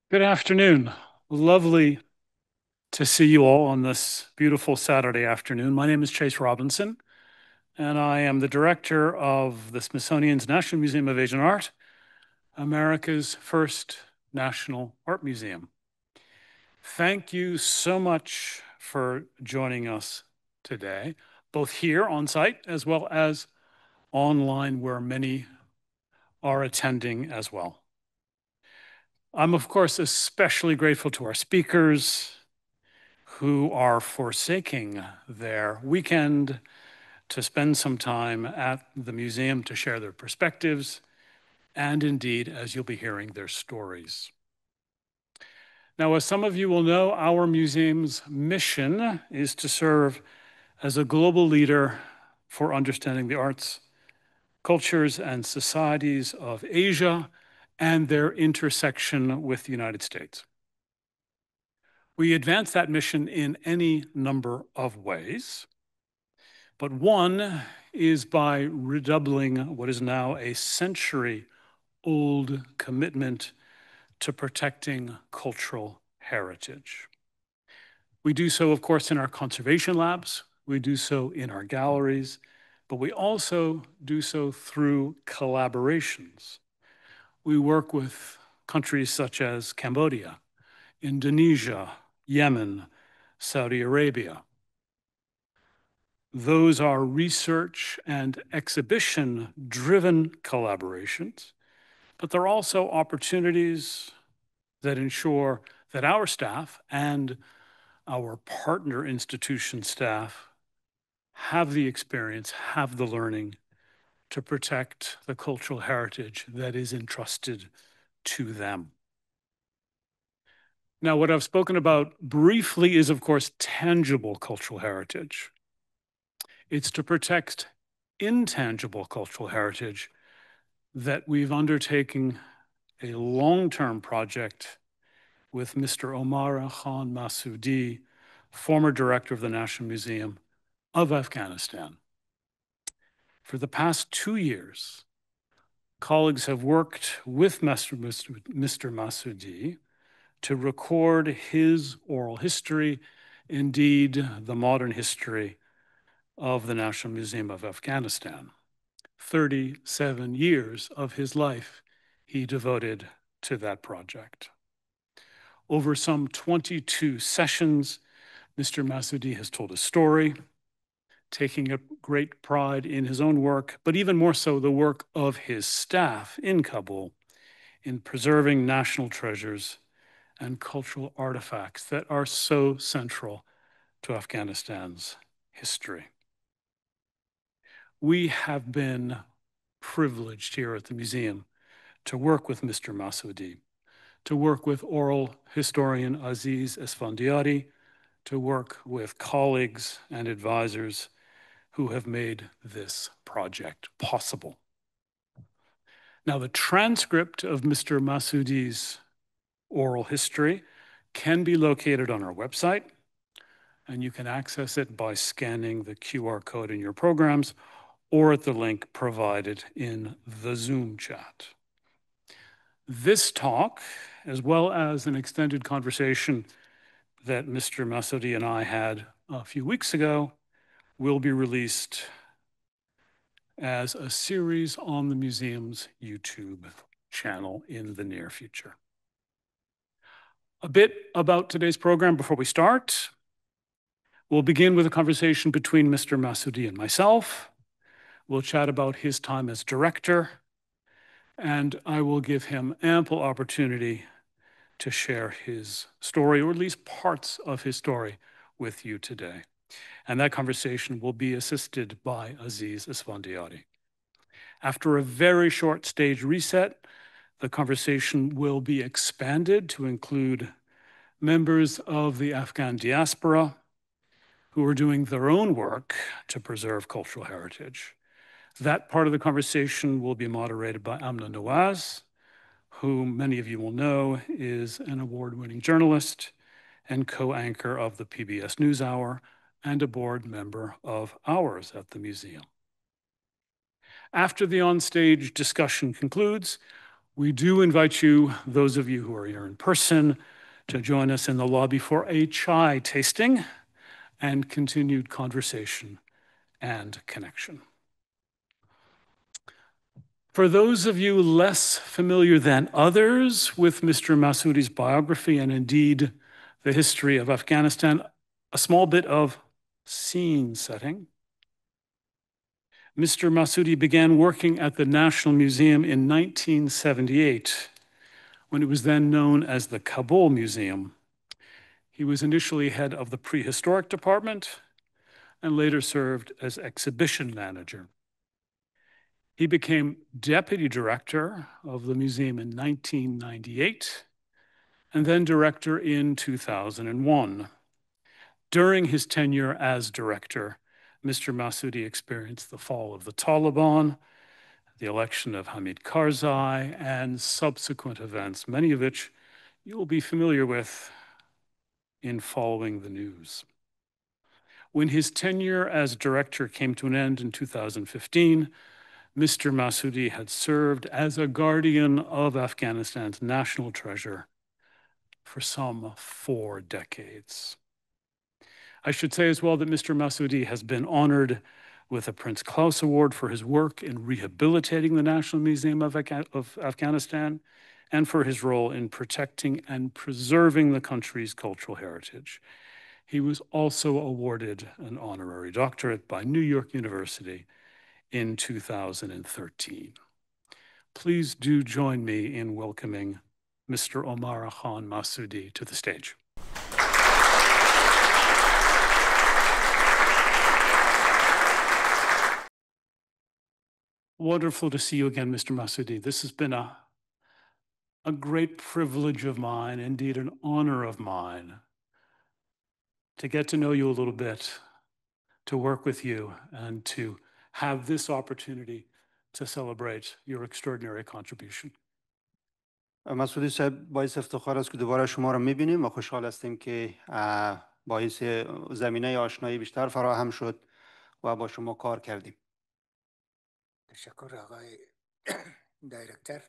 Good afternoon. Lovely to see you all on this beautiful Saturday afternoon. My name is Chase Robinson, and I am the director of the Smithsonian's National Museum of Asian Art, America's first national art museum. Thank you so much for joining us today, both here on site as well as online, where many are attending as well. I'm, of course, especially grateful to our speakers who are forsaking their weekend to spend some time at the museum to share their perspectives and indeed, as you'll be hearing, their stories. Now, as some of you will know, our museum's mission is to serve as a global leader for understanding the arts, cultures, and societies of Asia and their intersection with the United States. We advance that mission in any number of ways, but one is by redoubling what is now a century-old commitment to protecting cultural heritage. We do so, of course, in our conservation labs, we do so in our galleries, but we also do so through collaborations. We work with countries such as Cambodia, Indonesia, Yemen, Saudi Arabia. Those are research and exhibition-driven collaborations, but they're also opportunities that ensure that our staff and our partner institution staff have the experience, have the learning to protect the cultural heritage that is entrusted to them. Now, what I've spoken about briefly is, of course, tangible cultural heritage. It's to protect intangible cultural heritage that we've undertaken a long-term project with Mr. Omara Khan Masoudi, former director of the National Museum of Afghanistan. For the past 2 years, colleagues have worked with Mr. Masoudi to record his oral history, indeed the modern history of the National Museum of Afghanistan. 37 years of his life he devoted to that project. Over some 22 sessions, Mr. Masoudi has told a story, taking a great pride in his own work, but even more so the work of his staff in Kabul in preserving national treasures and cultural artifacts that are so central to Afghanistan's history. We have been privileged here at the museum to work with Mr. Masoudi, to work with oral historian Aziz Esfandiari, to work with colleagues and advisors who have made this project possible. Now, the transcript of Mr. Masoudi's oral history can be located on our website, and you can access it by scanning the QR code in your programs or at the link provided in the Zoom chat. This talk, as well as an extended conversation that Mr. Masoudi and I had a few weeks ago, will be released as a series on the museum's YouTube channel in the near future. A bit about today's program before we start. We'll begin with a conversation between Mr. Masoudi and myself. We'll chat about his time as director, and I will give him ample opportunity to share his story, or at least parts of his story, with you today. And that conversation will be assisted by Aziz Esfandiari. After a very short stage reset, the conversation will be expanded to include members of the Afghan diaspora who are doing their own work to preserve cultural heritage. That part of the conversation will be moderated by Amna Nawaz, who many of you will know is an award-winning journalist and co-anchor of the PBS NewsHour and a board member of ours at the museum. After the onstage discussion concludes, We do invite you, those of you who are here in person, to join us in the lobby for a chai tasting and continued conversation and connection. For those of you less familiar than others with Mr. Masoudi's biography and indeed the history of Afghanistan, a small bit of scene setting. Mr. Masoudi began working at the National Museum in 1978, when it was then known as the Kabul Museum. He was initially head of the prehistoric department and later served as exhibition manager. He became deputy director of the museum in 1998 and then director in 2001. During his tenure as director, Mr. Masoudi experienced the fall of the Taliban, the election of Hamid Karzai, and subsequent events, many of which you will be familiar with in following the news. When his tenure as director came to an end in 2015, Mr. Masoudi had served as a guardian of Afghanistan's national treasure for some 4 decades. I should say as well that Mr. Masoudi has been honored with a Prince Claus Award for his work in rehabilitating the National Museum of Afghanistan and for his role in protecting and preserving the country's cultural heritage. He was also awarded an honorary doctorate by New York University in 2013. Please do join me in welcoming Mr. Omar Khan Masoudi to the stage. Wonderful to see you again, Mr. Masoudi. This has been a great privilege of mine, indeed an honor of mine, to get to know you a little bit, to work with you, and to have this opportunity to celebrate your extraordinary contribution. مسعودی صاحب باعث افتخار است که دوباره شما را می‌بینیم و خوشحال هستیم که باعث زمینه آشنایی بیشتر فراهم شد و با شما کار کردیم. تشکر آقای دایرکتر.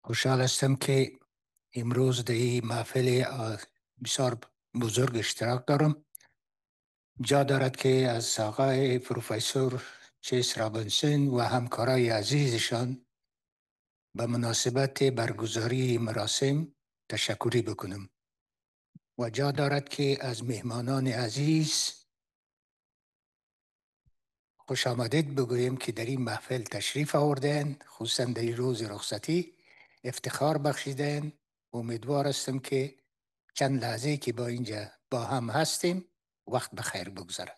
خوشحال هستم که امروز در این محفل بسیار بزرگ اشتراک دارم. جا دارد که از آقای پروفسور چیس رابینسون و همکارای عزیزشان به مناسبت برگزاری مراسم تشکری بکنم و جا دارد که از مهمانان عزیز خوش آمدید بگویم که در این محفل تشریف آوردن، خصوصا در این روز رخصتی افتخار بخشیدن. امیدوار هستم که چند لحظه که با هم هستیم وقت بخیر بگذره.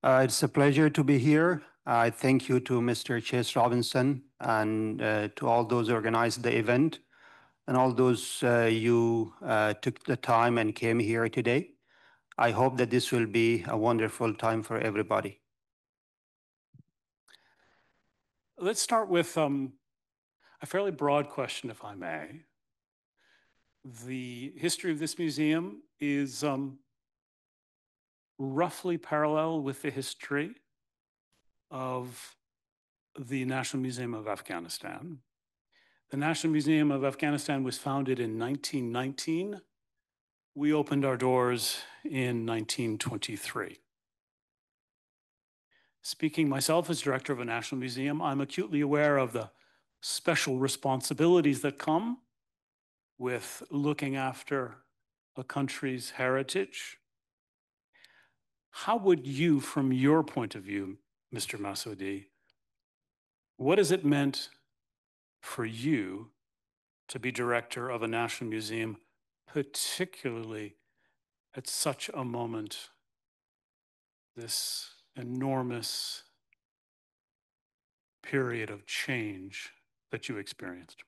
It's a pleasure to be here. I thank you to Mr. Chase Robinson and to all those who organized the event and all those you took the time and came here today. I hope that this will be a wonderful time for everybody. Let's start with a fairly broad question, if I may. The history of this museum is roughly parallel with the history of the National Museum of Afghanistan. The National Museum of Afghanistan was founded in 1919. We opened our doors in 1923. Speaking myself as director of a national museum, I'm acutely aware of the special responsibilities that come with looking after a country's heritage. How would you, from your point of view, Mr. Masoudi, what has it meant for you to be director of a national museum, particularly at such a moment, this enormous period of change that you experienced?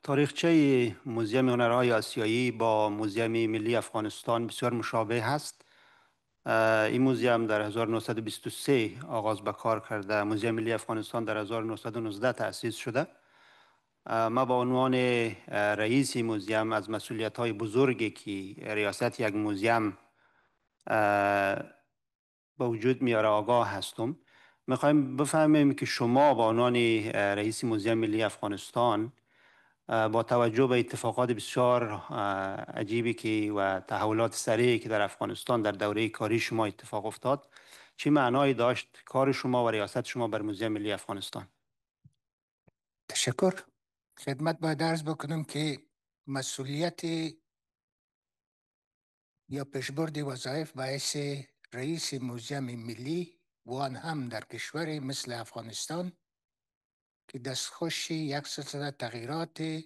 تاریخچه موزیم هنرهای آسیایی با موزیم ملی افغانستان بسیار مشابه هست. این موزیم در 1923 آغاز به کار کرده. موزیم ملی افغانستان در 1919 تأسیس شده. ما با عنوان رئیس موزیم از مسئولیت‌های بزرگی که ریاست یک موزیم به وجود میاره آگاه هستم. میخوایم بفهمیم که شما به عنوان رئیس موزیم ملی افغانستان با توجه به اتفاقات بسیار عجیبی که و تحولات سریعی که در افغانستان در دوره کاری شما اتفاق افتاد، چه معنایی داشت کار شما و ریاست شما بر موزیم ملی افغانستان؟ تشکر. خدمت باید عرض بکنم که مسئولیت یا پیشبرد وظایف باعث رئیس موزیم ملی و آن هم در کشور مثل افغانستان که دستخوش یک سلسله تغییرات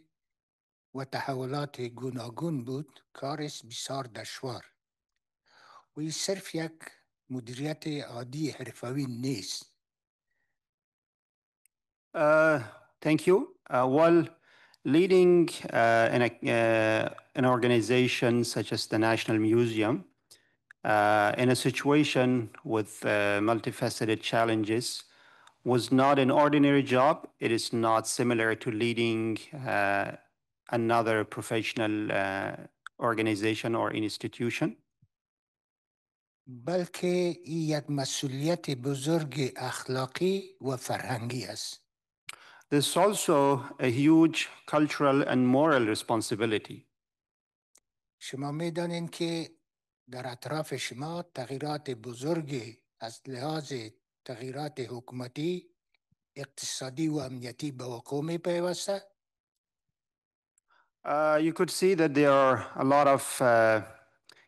و تحولات گوناگون بود، کار است بسیار دشوار و این صرف یک مدیریت عادی حرفوی نیست. Thank you. While leading an organization such as the National Museum, in a situation with multifaceted challenges, was not an ordinary job. It is not similar to leading another professional organization or institution. بلکه این یک مسئولیت بزرگ اخلاقی و فرهنگی است. There's also a huge cultural and moral responsibility. شما می‌دانید که در اطراف شما تغییرات بزرگی از لحاظ تغییرات حکومتی، اقتصادی و امنیتی به وقوع می‌پیوسته. You could see that there are a lot of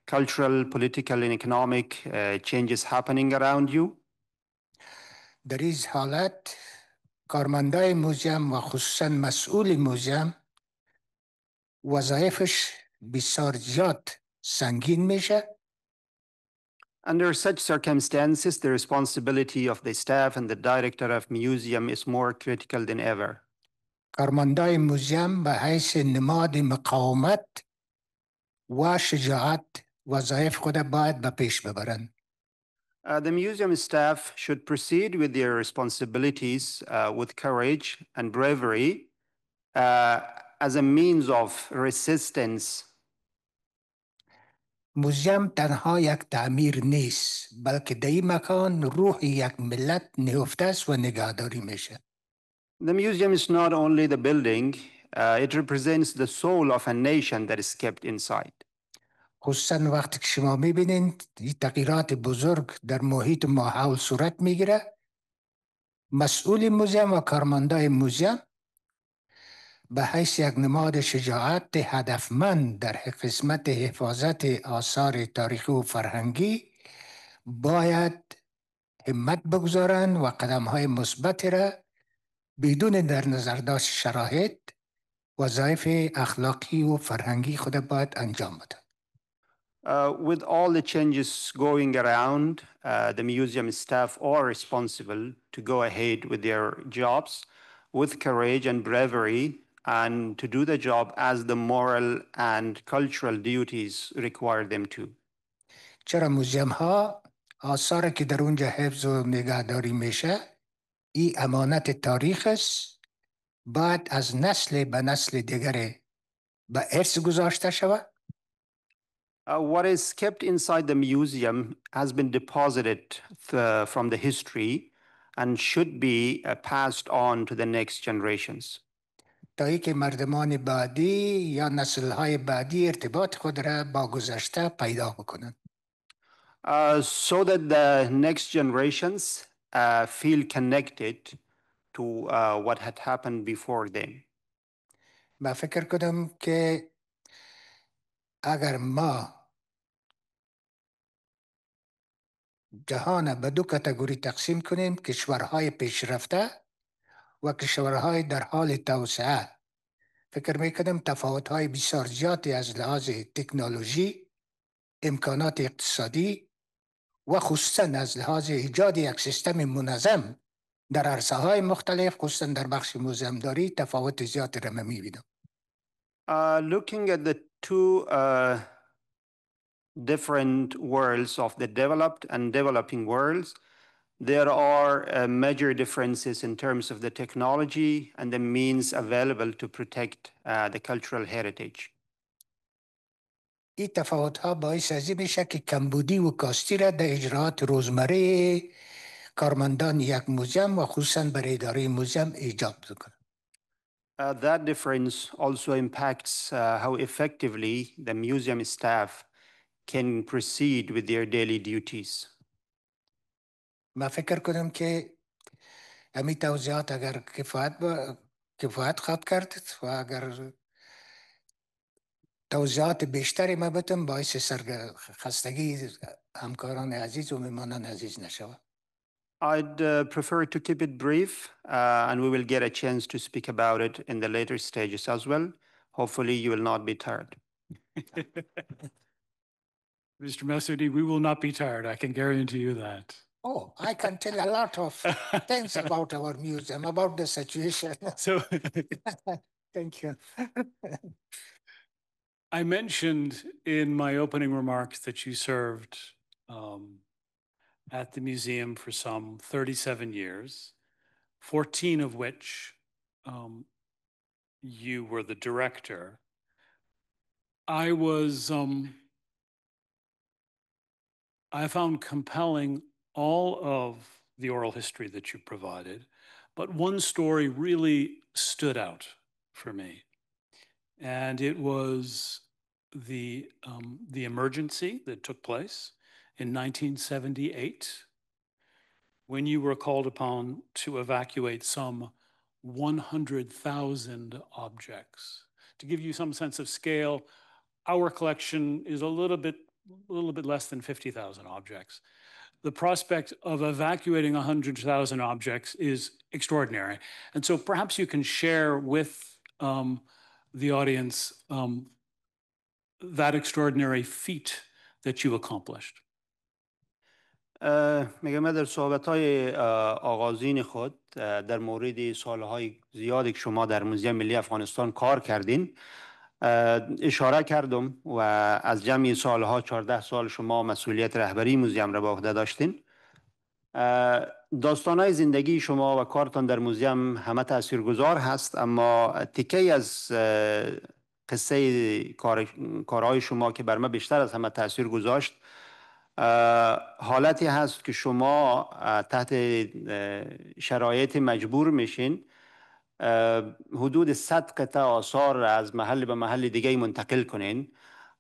cultural, political, and economic changes happening around you. در این حالت کارمندای موزیم و خصوصاً مسئول موزیم وظایفش بسیار زیاد سنگین میشه. Under such circumstances, the responsibility of the staff and the director of museum is more critical than ever. کارمندای موزیم به حیث نماد مقاومت و شجاعت وظایف خود باید به پیش ببرند. The museum staff should proceed with their responsibilities with courage and bravery as a means of resistance. موزیم تنها یک تعمیر نیست، بلکه در این مکان روح یک ملت نهفته است و نگهداری میشه. The museum is not only the building, it represents the soul of a nation that is kept inside. خصوصا وقتی که شما میبینید این تغییرات بزرگ در محیط ماحول صورت میگیره، مسئول موزیم و کارمندای موزیم به حیث یک نماد شجاعت هدفمند در قسمت حفاظت آثار تاریخی و فرهنگی باید همت بگذارند و قدم‌های مثبت را بدون در نظر داشت شرایط وظایف اخلاقی و فرهنگی خود باید انجام بدن. With all the changes going around, the museum staff are responsible to go ahead with their jobs with courage and bravery and to do the job as the moral and cultural duties require them to. چرا موزیم ها آثار که در اونجا حفظ و نگهداری میشه این امانت تاریخ است، باید از نسل به نسل دیگر به ارث گذاشته شود. What is kept inside the museum has been deposited from the history and should be passed on to the next generations. تا ای که مردمان بعدی یا نسل‌های بعدی ارتباط خود را با گذشته پیدا بکنند. So that the next generations feel connected to what had happened before them. من فکر کنم که اگر ما جهان به دو کاتگوری تقسیم کنیم، کشورهای پیشرفته و کشورهای در حال توسعه، فکر میکنم تفاوت‌های بسیار زیادی از لحاظ تکنولوژی، امکانات اقتصادی و خصوصاً از لحاظ ایجاد یک سیستم منظم در عرصه‌های مختلف، خصوصاً در بخش موزیمداری تفاوت زیادی را می‌بینم. Looking at the two different worlds of the developed and developing worlds, there are major differences in terms of the technology and the means available to protect the cultural heritage. این تفاوت‌ها باعث از این میشه که کمبودی و کاستی را در اجراعات روزمره کارمندان یک موزیم و خصوصا برای اداره موزیم ایجاب بکنه. That difference also impacts how effectively the museum staff can proceed with their daily duties. من فکر کنم که همین توضیحات اگر کفایت خواهد کرد و اگر توضیحات بیشتری ما بتم باعث سرخستگی همکاران عزیز و مهمانان عزیز نشود. I'd prefer to keep it brief, and we will get a chance to speak about it in the later stages as well. Hopefully, you will not be tired. Mr. Masoudi, we will not be tired. I can guarantee you that. Oh, I can tell a lot of things about our museum, about the situation. So Thank you. I mentioned in my opening remarks that you served at the museum for some 37 years, 14 of which you were the director. I found compelling all of the oral history that you provided, but one story really stood out for me. And it was the emergency that took place in 1978 when you were called upon to evacuate some 100,000 objects. To give you some sense of scale, our collection is a little bit less than 50,000 objects. The prospect of evacuating 100,000 objects is extraordinary. And so perhaps you can share with the audience that extraordinary feat that you accomplished. میگم در صحبت‌های آغازین خود در مورد سالهای زیادی که شما در موزیم ملی افغانستان کار کردین اشاره کردم و از جمعی سالها 14 سال شما مسئولیت رهبری موزیم را به عهده داشتین. داستانهای زندگی شما و کارتان در موزیم همه تاثیرگذار هست، اما تیکه‌ای از قصه کارهای شما که بر من بیشتر از همه تاثیر گذاشت حالتی هست که شما تحت شرایط مجبور میشین حدود 100 قطعه آثار از محل به محل دیگه منتقل کنین.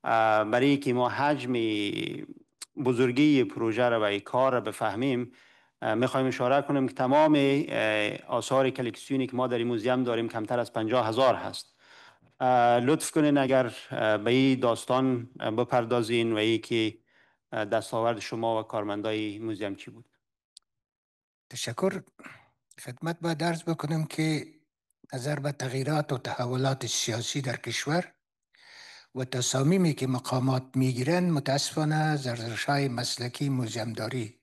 برای که ما حجم بزرگی پروژه را و این کار را بفهمیم میخوایم اشاره کنیم که تمام آثار کلکسیونی که ما در این موزیم داریم کمتر از 50,000 هست. لطف کنین اگر به این داستان بپردازین و ای که دستاورد شما و کارمندای موزیم چی بود؟ تشکر. خدمت باید عرض بکنم که نظر به تغییرات و تحولات سیاسی در کشور و تصامیمی که مقامات میگیرن متاسفانه زرزش‌های مسلکی موزیمداری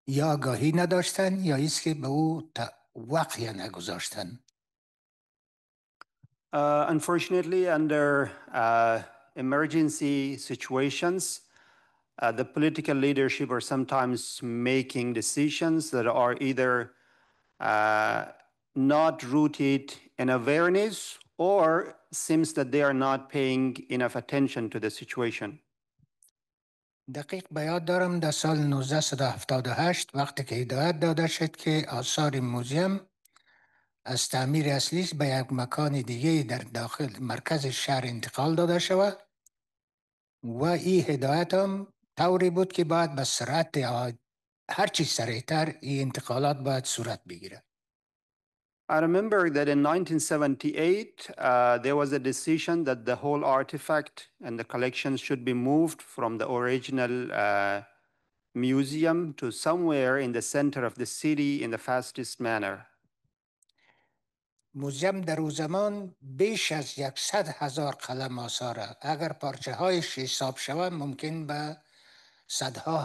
یا آگاهی نداشتن یا ایست که به او وقعی نگذاشتن. Unfortunately, under emergency situations, the political leadership are sometimes making decisions that are either not rooted in awareness or seems that they are not paying enough attention to the situation. دقیق به یاد دارم در سال 1978 وقتی که هدایت داده شد که آثار موزیم از تعمیر اصلیش به یک مکان دیگه در داخل مرکز شهر انتقال داده شود و این هدایت هم طوری بود که باید به سرعت هرچی سریعتر این انتقالات باید صورت بگیره. I remember that in 1978, there was a decision that the whole artifact and the collections should be moved from the original museum to somewhere in the center of the city in the fastest manner. موزیم در او زمان بیش از 100,000 قلم آثاره. اگر پارچه هایش حساب شود ممکن به صدها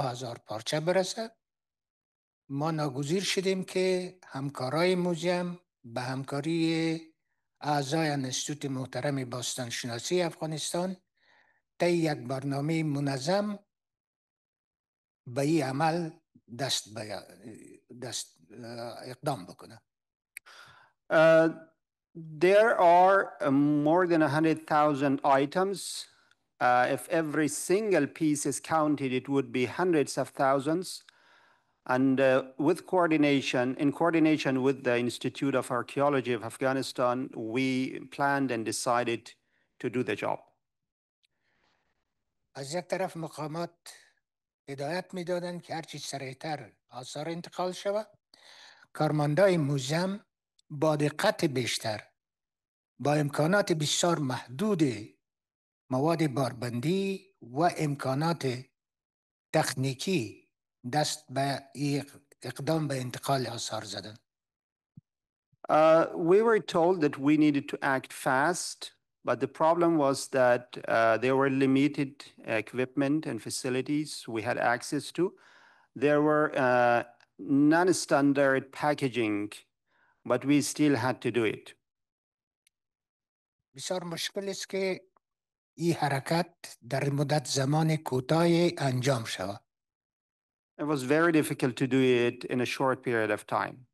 هزار پارچه برسه. ما ناگزیر شدیم که همکارای موزیم به همکاری اعضای انستیتوت محترم باستانشناسی افغانستان طی یک برنامه منظم به این عمل اقدام بکنه. There are more than 100,000 items If every single piece is counted, it would be hundreds of thousands. And in coordination with the Institute of Archaeology of Afghanistan, we planned and decided to do the job. از یک طرف مقامات هدایت میدادند که هرچی سریعتر آثار انتقال شود. کارمندای موزیم با دقت بیشتر با امکانات بسیار محدود مواد باربندی و امکانات تکنیکی دست به اقدام به انتقال آثار زدند. We were told that we needed to act fast, but the problem was that there were limited equipment and facilities we had access to. There were non-standard packaging, but we still had to do it. بسیار مشکل است که این حرکت در مدت زمان کوتاهی انجام شود. It was very difficult to do it in a short period of time.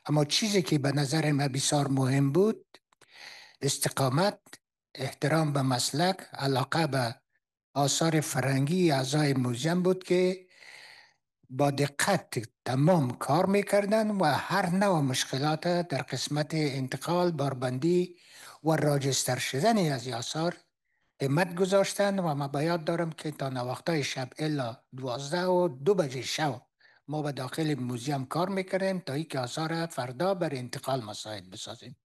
اما چیزی که به نظر من بسیار مهم بود استقامت، احترام به مسلک، علاقه به آثار فرهنگی اعضای موزیم بود که با دقت تمام کار میکردن و هر نوع مشکلات در قسمت انتقال، باربندی و راجستر شدن از آثار همت گذاشتن و ما باید دارم که تا نواختای شب الا 12 و 2 بجه شب ما به داخل موزیم کار میکردیم تا اینکه آثار فردا بر انتقال مساعد بسازیم.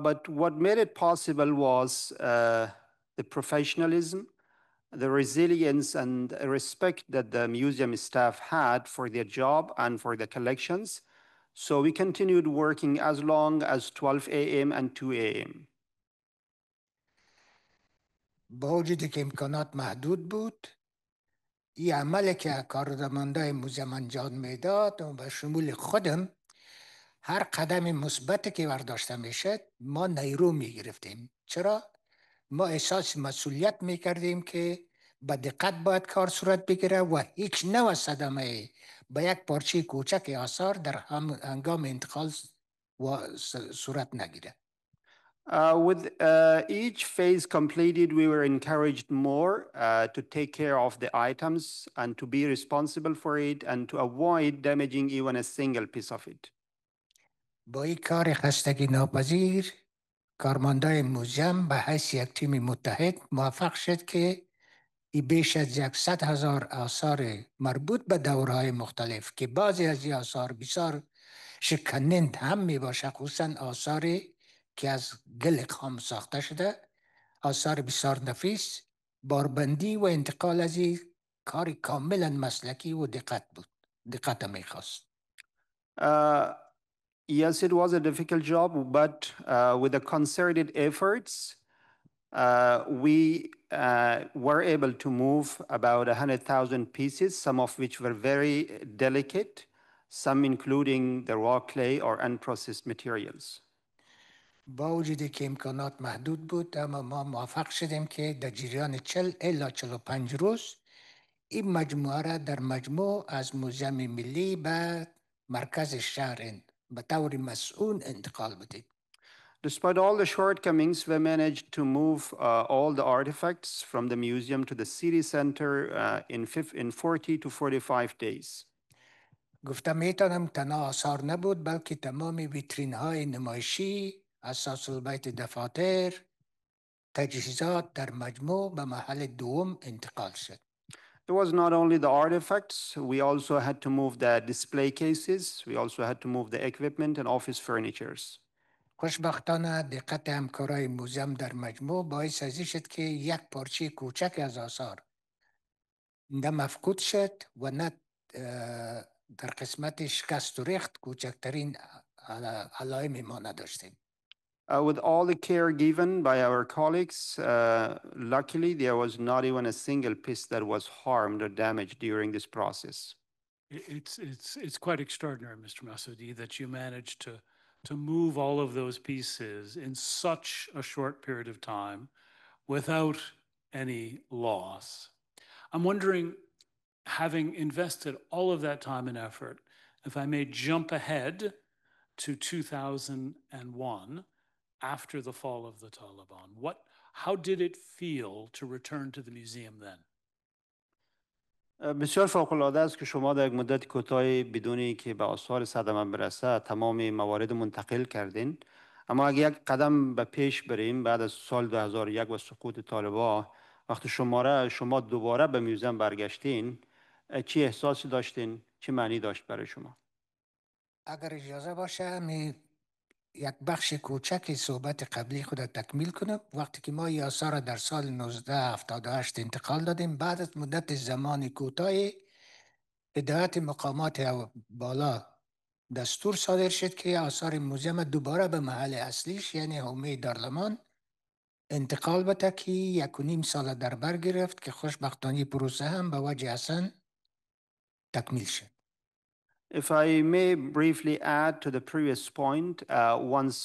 But what made it possible was the professionalism, the resilience and respect that the museum staff had for their job and for the collections. So we continued working as long as 12 a.m. and 2 a.m. با وجودی که امکانات محدود بود این عملی که کارمندای موزیم انجام میداد و به شمول خودم هر قدم مثبتی که برداشته میشد ما نیرو میگرفتیم. چرا؟ ما احساس مسئولیت میکردیم که با دقت باید کار صورت بگیره و هیچ نوع صدمه با یک پارچه کوچک آثار در هنگام انتقال صورت نگیره. With each phase completed, we were encouraged more to take care of the items and to be responsible for it and to avoid damaging even a single piece of it. با این کار خستگی ناپذیر کارمندای موزیم به حیث یک تیم متحد موفق شد که بیش از 100,000 آثار مربوط به دورهای مختلف که بعضی از این آثار بسیار شکننده هم می باشه، خصوصا آثاری که از گل خام ساخته شده، آثار بسیار نفیس، باربندی و انتقال از این کار کاملا مسلکی و دقت می خواست. Yes, it was a difficult job, but with the concerted efforts, we were able to move about 100,000 pieces, some of which were very delicate, some including the raw clay or unprocessed materials. با وجودی که امکانات محدود بود اما ما موفق شدیم که در جریان 40 الی 45 روز این مجموعه را در مجموع از موزیم ملی به مرکز شهر به طور مسئول انتقال بدیم. Despite all the shortcomings, we managed to move all the artifacts from the museum to the city center in 40 to 45 days. گفتم میتونم تنها آثار نبود بلکه تمام ویترین های نمایشی، اساس البیت دفاتر، تجهیزات در مجموع به محل دوم انتقال شد. It was not only the artifacts, we also had to move the display cases, we also had to move the equipment and office furnitures. خوشبختانه دقت همکارای موزیم در مجموع باعث ازی شد که یک پارچه کوچک از آثار نه مفقود شد و نه در قسمت شکست و ریخت کوچکترین علائمی ما نداشتیم. With all the care given by our colleagues, luckily there was not even a single piece that was harmed or damaged during this process. It's quite extraordinary, Mr. Masoudi, that you managed to move all of those pieces in such a short period of time without any loss. I'm wondering, having invested all of that time and effort, if I may jump ahead to 2001, after the fall of the Taliban, How did it feel to return to the museum then? بسیار فوق‌العاده است که شما در یک مدت کوتاهی بدونی که به آثار صدمه برسه تمام موارد منتقل کردین. اما اگر یک قدم به پیش بریم بعد از سال 2001 و سقوط طالبان، وقتی شما دوباره به میوزیم برگشتین، چی احساسی داشتین؟ چی معنی داشت برای شما؟ اگر اجازه باشه یک بخش کوچکی صحبت قبلی خود تکمیل کنم. وقتی که ما این آثار در سال 1978 انتقال دادیم، بعد از مدت زمان کوتاهی هدایت مقامات بالا دستور صادر شد که آثار موزیم دوباره به محل اصلیش یعنی حومه دارلمان انتقال بده که 1.5 سال در بر گرفت که خوشبختانه پروسه هم به وجه حسن تکمیل شد. If I may briefly add to the previous point, once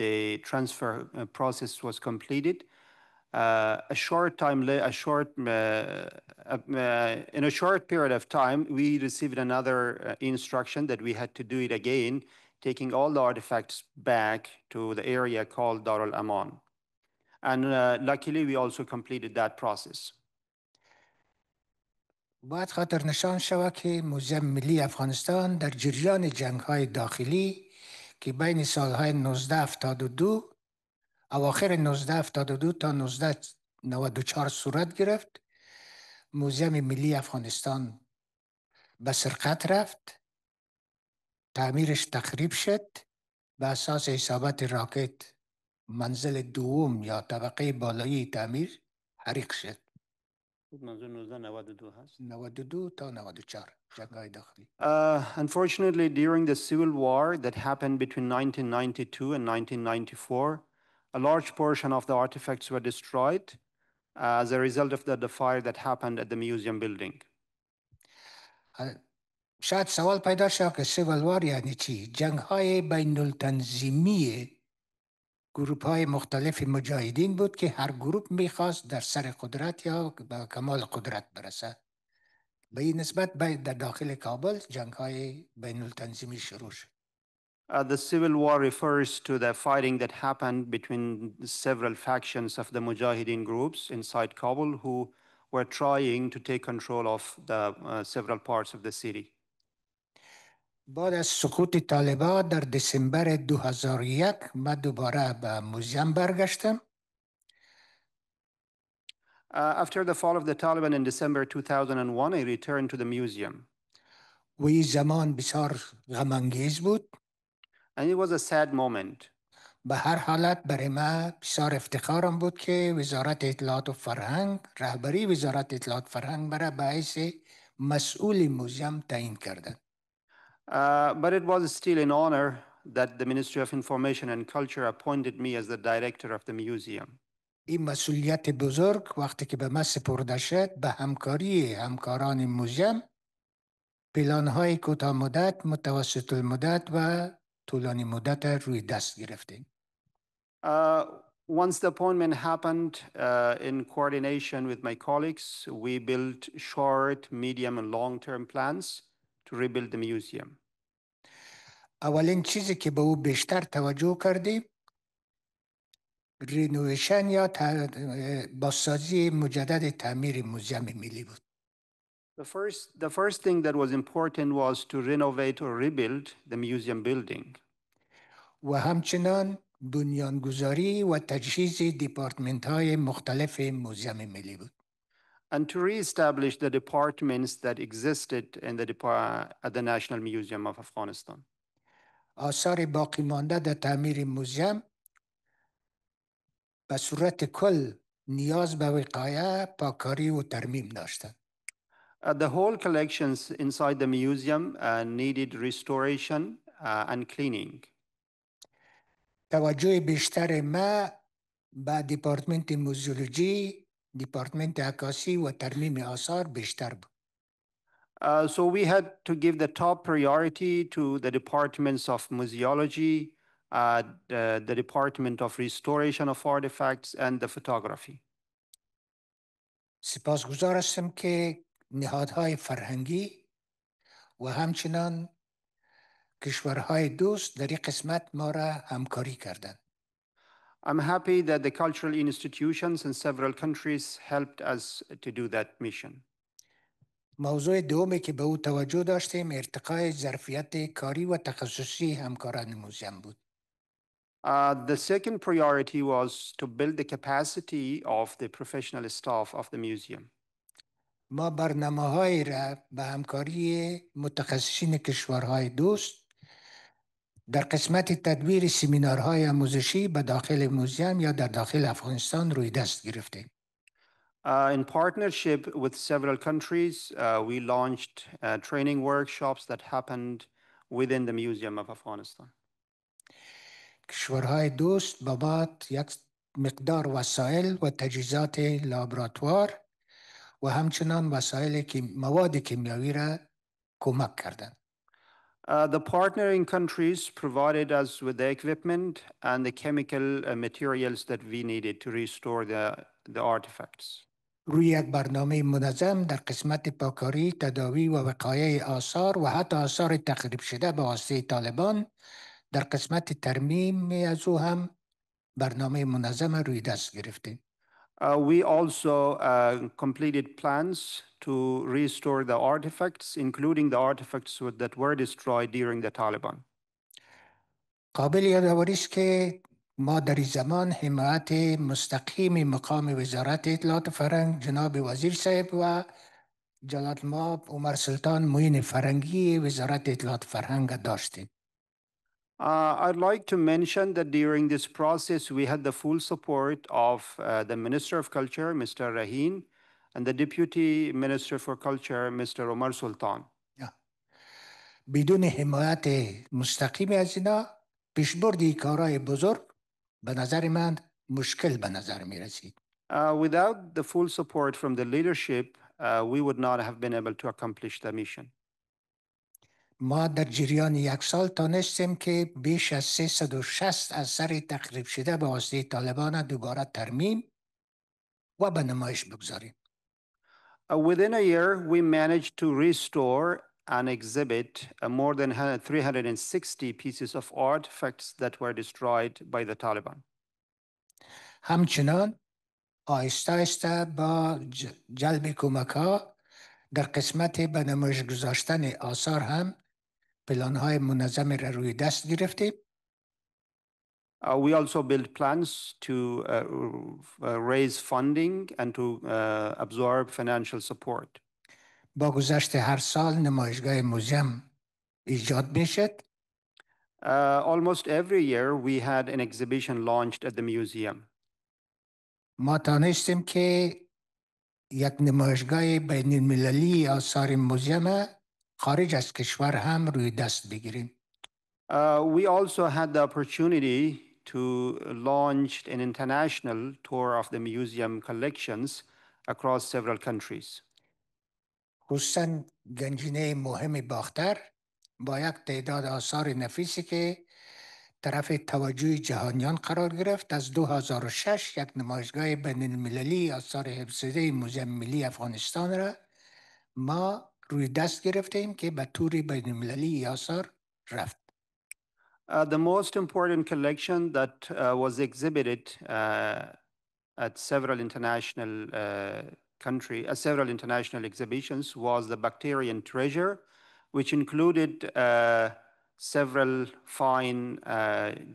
the transfer process was completed, in a short period of time, we received another instruction that we had to do it again, taking all the artifacts back to the area called Dar al-Aman. And luckily, we also completed that process. باید خاطر نشان شود که موزیم ملی افغانستان در جریان جنگ‌های داخلی که بین سالهای 1972 اواخر 1972 تا 1994 صورت گرفت، موزیم ملی افغانستان به سرقت رفت، تعمیرش تخریب شد، به اساس حسابات راکت منزل دوم یا طبقه بالایی تعمیر حریق شد. منظور 1992 هست؟ 92 تا 94 جنگ‌های داخلی. Unfortunately, during the civil war that happened between 1992 and 1994, a large portion of the artifacts were destroyed as a result of the fire that happened at the museum building. شاید سوال پیدا شد که سیویل وار یعنی چی؟ جنگ‌های بین التنظیمی گروه‌های مختلف مجاهدین بود که هر گروه می‌خواست در سر قدرت یا به کمال قدرت برسه. به این نسبت در داخل کابل جنگ‌های بین التنظیمی شروع شد. The civil war refers to the fighting that happened between several factions of the Mujahideen groups inside Kabul who were trying to take control of the several parts of the city. بعد از سقوط طالبان در دسامبر 2001 من دوباره به موزیم برگشتم. After the fall of the Taliban in December 2001, I returned to the museum. و این زمان بسیار غم‌انگیز بود. And it was a sad moment. به هر حالت برای من بسیار افتخارم بود که وزارت اطلاعات و فرهنگ، رهبری وزارت اطلاعات و فرهنگ مرا به حیث مسئول موزیم تعیین کردند. But it was still an honor that the Ministry of Information and Culture appointed me as the director of the museum. این مسئولیت بزرگ وقتی که به من سپرده شد به همکاری همکاران موزیم پلان‌های کوتاه مدت، متوسط المدت و طولانی مدت روی دست گرفتیم. Once the appointment happened, in coordination with my colleagues, we built short, medium, and long-term plans to rebuild the museum. اولین چیزی که به او بیشتر توجه کردیم رینوویشن یا بازسازی مجدد تعمیر موزیم ملی بود. The first thing that was important was to renovate or rebuild the museum building. و همچنان بنیانگذاری و تجهیز دیپارتمنت‌های مختلف موزیم ملی بود. And to reestablish the departments that existed in at the National Museum of Afghanistan. آثار باقی مانده در تعمیر موزیم به صورت کل نیاز به وقایع، پاکاری و ترمیم داشتند. The whole collections inside the museum needed restoration and cleaning. توجه بیشتر ما به دیپارتمنت موزیولوژی، دیپارتمنت عکاسی و ترمیم آثار بیشتر بود. So we had to give the top priority to the departments of museology, the department of restoration of artifacts, and the photography. سپاسگزار هستم که نهادهای فرهنگی و همچنان کشورهای دوست در این قسمت ما را همکاری کردند. I'm happy that the cultural institutions in several countries helped us to do that mission. موضوع دومی که به او توجه داشتیم ارتقای ظرفیت کاری و تخصصی همکاران موزیم بود. The second priority was to build the capacity of the professional staff of the museum. ما برنامه‌هایی را به همکاری متخصصین کشورهای دوست در قسمت تدبیر سمینارهای آموزشی به داخل موزیم یا در داخل افغانستان روی دست گرفتیم. In partnership with several countries, we launched training workshops that happened within the Museum of Afghanistan. کشورهای دوست بابت یک مقدار وسایل و تجهیزات لابراتوار و همچنان وسایل مواد کیمیاوی را کمک کردند. The partnering countries provided us with the equipment and the chemical materials that we needed to restore the artifacts. روی یک برنامه منظم در قسمت پاکاری، تداوی و وقایع آثار و حتی آثار تخریب شده به واسطه طالبان در قسمت ترمیم از او هم برنامه منظم روی دست گرفتیم. We also completed plans to restore the artifacts, including the artifacts that were destroyed during the Taliban. قابل یادآوری است که ما در این زمان حمایت مستقیم مقام وزارت اطلاعات فرهنگ جناب وزیر صاحب و جلال المآب عمر سلطان معین فرهنگی وزارت اطلاعات فرهنگ داشتیم. I'd like to mention that during this process, we had the full support of the Minister of Culture, Mr. Raheen, and the Deputy Minister for Culture, Mr. Omar Sultan. بدون حمایت مستقیم از اینا پیشبرد کارهای بزرگ به نظر من مشکل به نظر می رسید. Without the full support from the leadership, we would not have been able to accomplish the mission. ما در جریان یک سال تانستیم که بیش از 360 اثر تخریب شده به واسطه طالبان دوباره ترمیم و به نمایش بگذاریم. Within a year, we managed to restore and exhibit more than 360 pieces of artifacts that were destroyed by the Taliban. همچنان آهسته آهسته با جلب کمک‌ها در قسمت به نمایش گذاشتن آثار هم پلان‌های منظم را روی دست گرفتیم. We also built plans to raise funding and to absorb financial support. با گذشت هر سال نمایشگاه موزیم ایجاد میشد. Almost every year we had an exhibition launched at the museum. ما تانستیم که یک نمایشگاه بین المللی آثار موزیم خارج از کشور هم روی دست بگیریم. We also had the opportunity to launch an international tour of the museum collections across several countries. خصوصا گنجینه مهم باختر با یک تعداد آثار نفیسی که طرف توجه جهانیان قرار گرفت از 2006 یک نمایشگاه بین المللی آثار حفظ‌شده موزیم ملی افغانستان را ما روی دست گرفتیم که به تور بین المللی آثار رفت. The most important collection that was exhibited at several international exhibitions was the Bacterian Treasure, which included several fine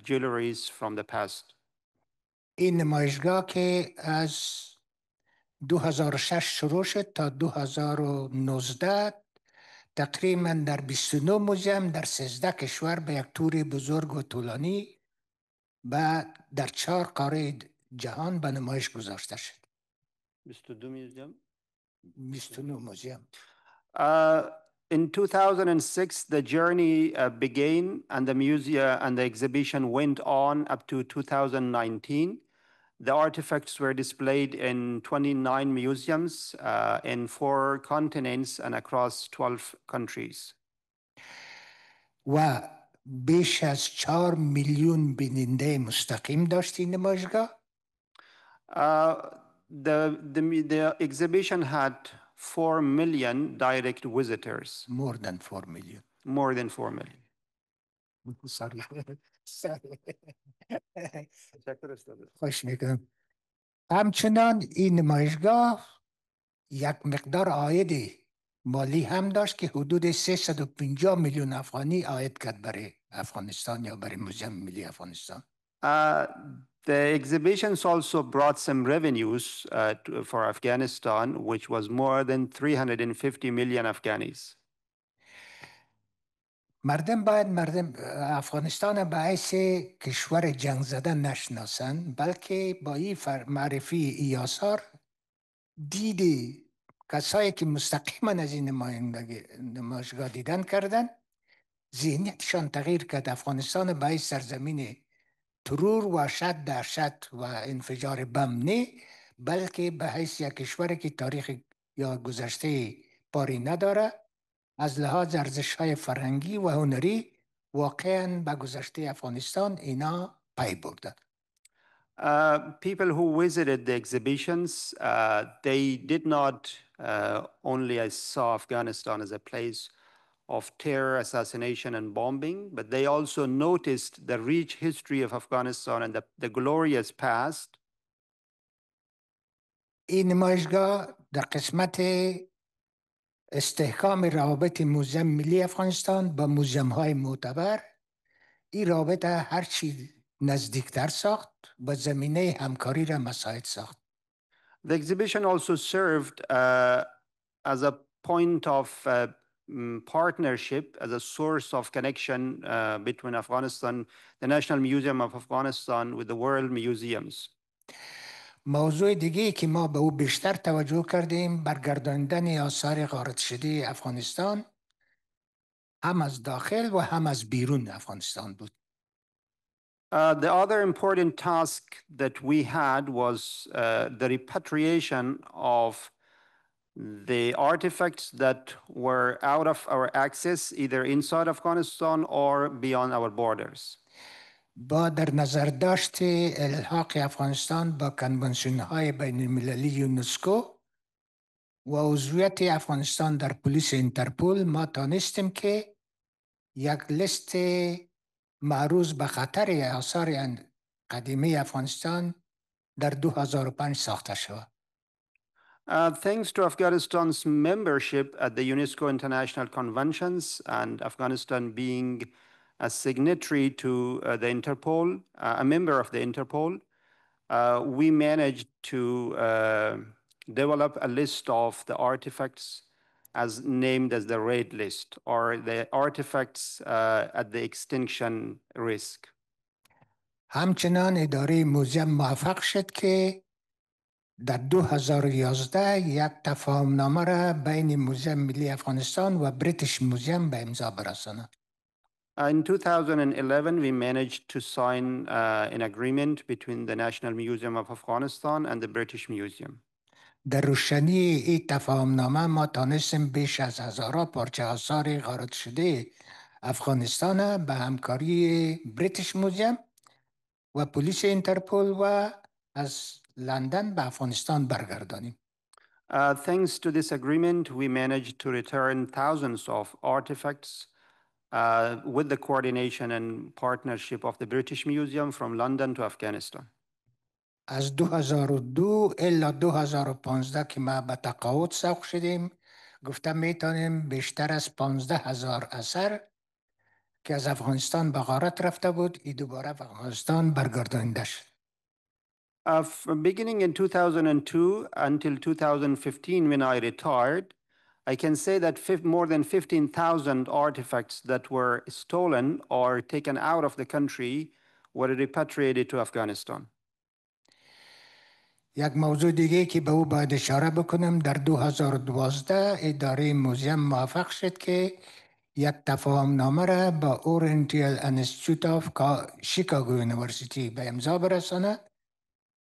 jewelries from the past. این نمایشگاه که از 2006 شروع شد تا 2019 تقریبا در 29 موزیم در 13 کشور به یک تور بزرگ و طولانی و در 4 قاره جهان به نمایش گذاشته شد. 29 موزیم. In 2006, the journey began, and the museum and the exhibition went on up to 2019. The artifacts were displayed in 29 museums in 4 continents and across 12 countries. و بیش از 4 میلیون بیننده مستقیم داشت این نمایشگاه. The exhibition had 4 million direct visitors. More than 4 million. More than 4 million. ساری ساری. خوش میکنم. همچنان این نمایشگاه یک مقدار عاید مالی هم داشت که حدود 350 میلیون افغانی عاید کرد برای افغانستان یا برای موزیم ملی افغانستان. The exhibitions also brought some revenues for Afghanistan, which was more than 350 million Afghanis. مردم افغانستان به حیث کشور جنگ زده نشناسند، بلکه با این معرفی ای آثار دیدی کسایی که مستقیما از این نمایشگاه دیدن کردن ذهنیتشان تغییر کرد. افغانستان به حیث سرزمین ترور و دهشت و انفجار بم نه، بلکه به حیث یک کشوری که تاریخ یا گذشته پاری نداره، از لحاظ ارزش‌های فرهنگی و هنری واقعاً به گذشته افغانستان اینا پی بردن. People who visited the exhibitions, they did not only saw Afghanistan as a place of terror, assassination, and bombing, but they also noticed the rich history of Afghanistan and the glorious past. این نمایشگاه در قسمت استحکام روابط موزیم ملی افغانستان با موزیم‌های معتبر این رابطه هرچی نزدیکتر ساخت و زمینه همکاری را مساعد ساخت. The exhibition also served as a point of partnership, as a source of connection between Afghanistan, the National Museum of Afghanistan with the world museums. موضوع دیگه که ما به او بیشتر توجه کردیم برگرداندن آثار غارت شده افغانستان هم از داخل و هم از بیرون افغانستان بود. The other important task that we had was the repatriation of the artifacts that were out of our access, either inside Afghanistan or beyond our borders. با در نظر داشت الحاق افغانستان با کنوانسیون‌های بین المللی یونسکو و عضویت افغانستان در پلیس اینترپول ما تانستیم که یک لیست معروض به خطر آثار قدیمی افغانستان در 2005 ساخته شد. Thanks to Afghanistan's membership at the UNESCO International Conventions and Afghanistan being a signatory to the Interpol, a member of the Interpol, we managed to develop a list of the artifacts as named as the red list, or the artifacts at the extinction risk. همچنان اداره موزیم موفق شد که در 2011 یک تفاهمنامه را بین موزیم ملی افغانستان و بریتیش موزیم به امضا برساند. In 2011, we managed to sign an agreement between the National Museum of Afghanistan and the British Museum. در روشنی این تفاهمنامه ما تانستیم بیش از هزارها پارچه آثار غارت شده افغانستان به همکاری بریتیش موزیم و پلیس اینترپول و از لندن به افغانستان برگردانیم. Thanks to this agreement, we managed to return thousands of artifacts with the coordination and partnership of the British Museum from London to Afghanistan. از 2002 الا 2015 که ما به تقاعد سوق شدیم گفتم میتونیم بیشتر از 15,000 اثر که از افغانستان به غارت رفته بود ای دوباره به افغانستان برگردانده شد. Beginning in 2002 until 2015 when I retired, I can say that more than 15,000 artifacts that were stolen or taken out of the country were repatriated to Afghanistan. یک موضوع دیگه که به او باید اشاره بکنم در 2012 اداره موزیم موفق شد که یک تفاهمنامه را با اورینتال انستیتوت آف شیکاگو یونیورسیتی به امضا برساند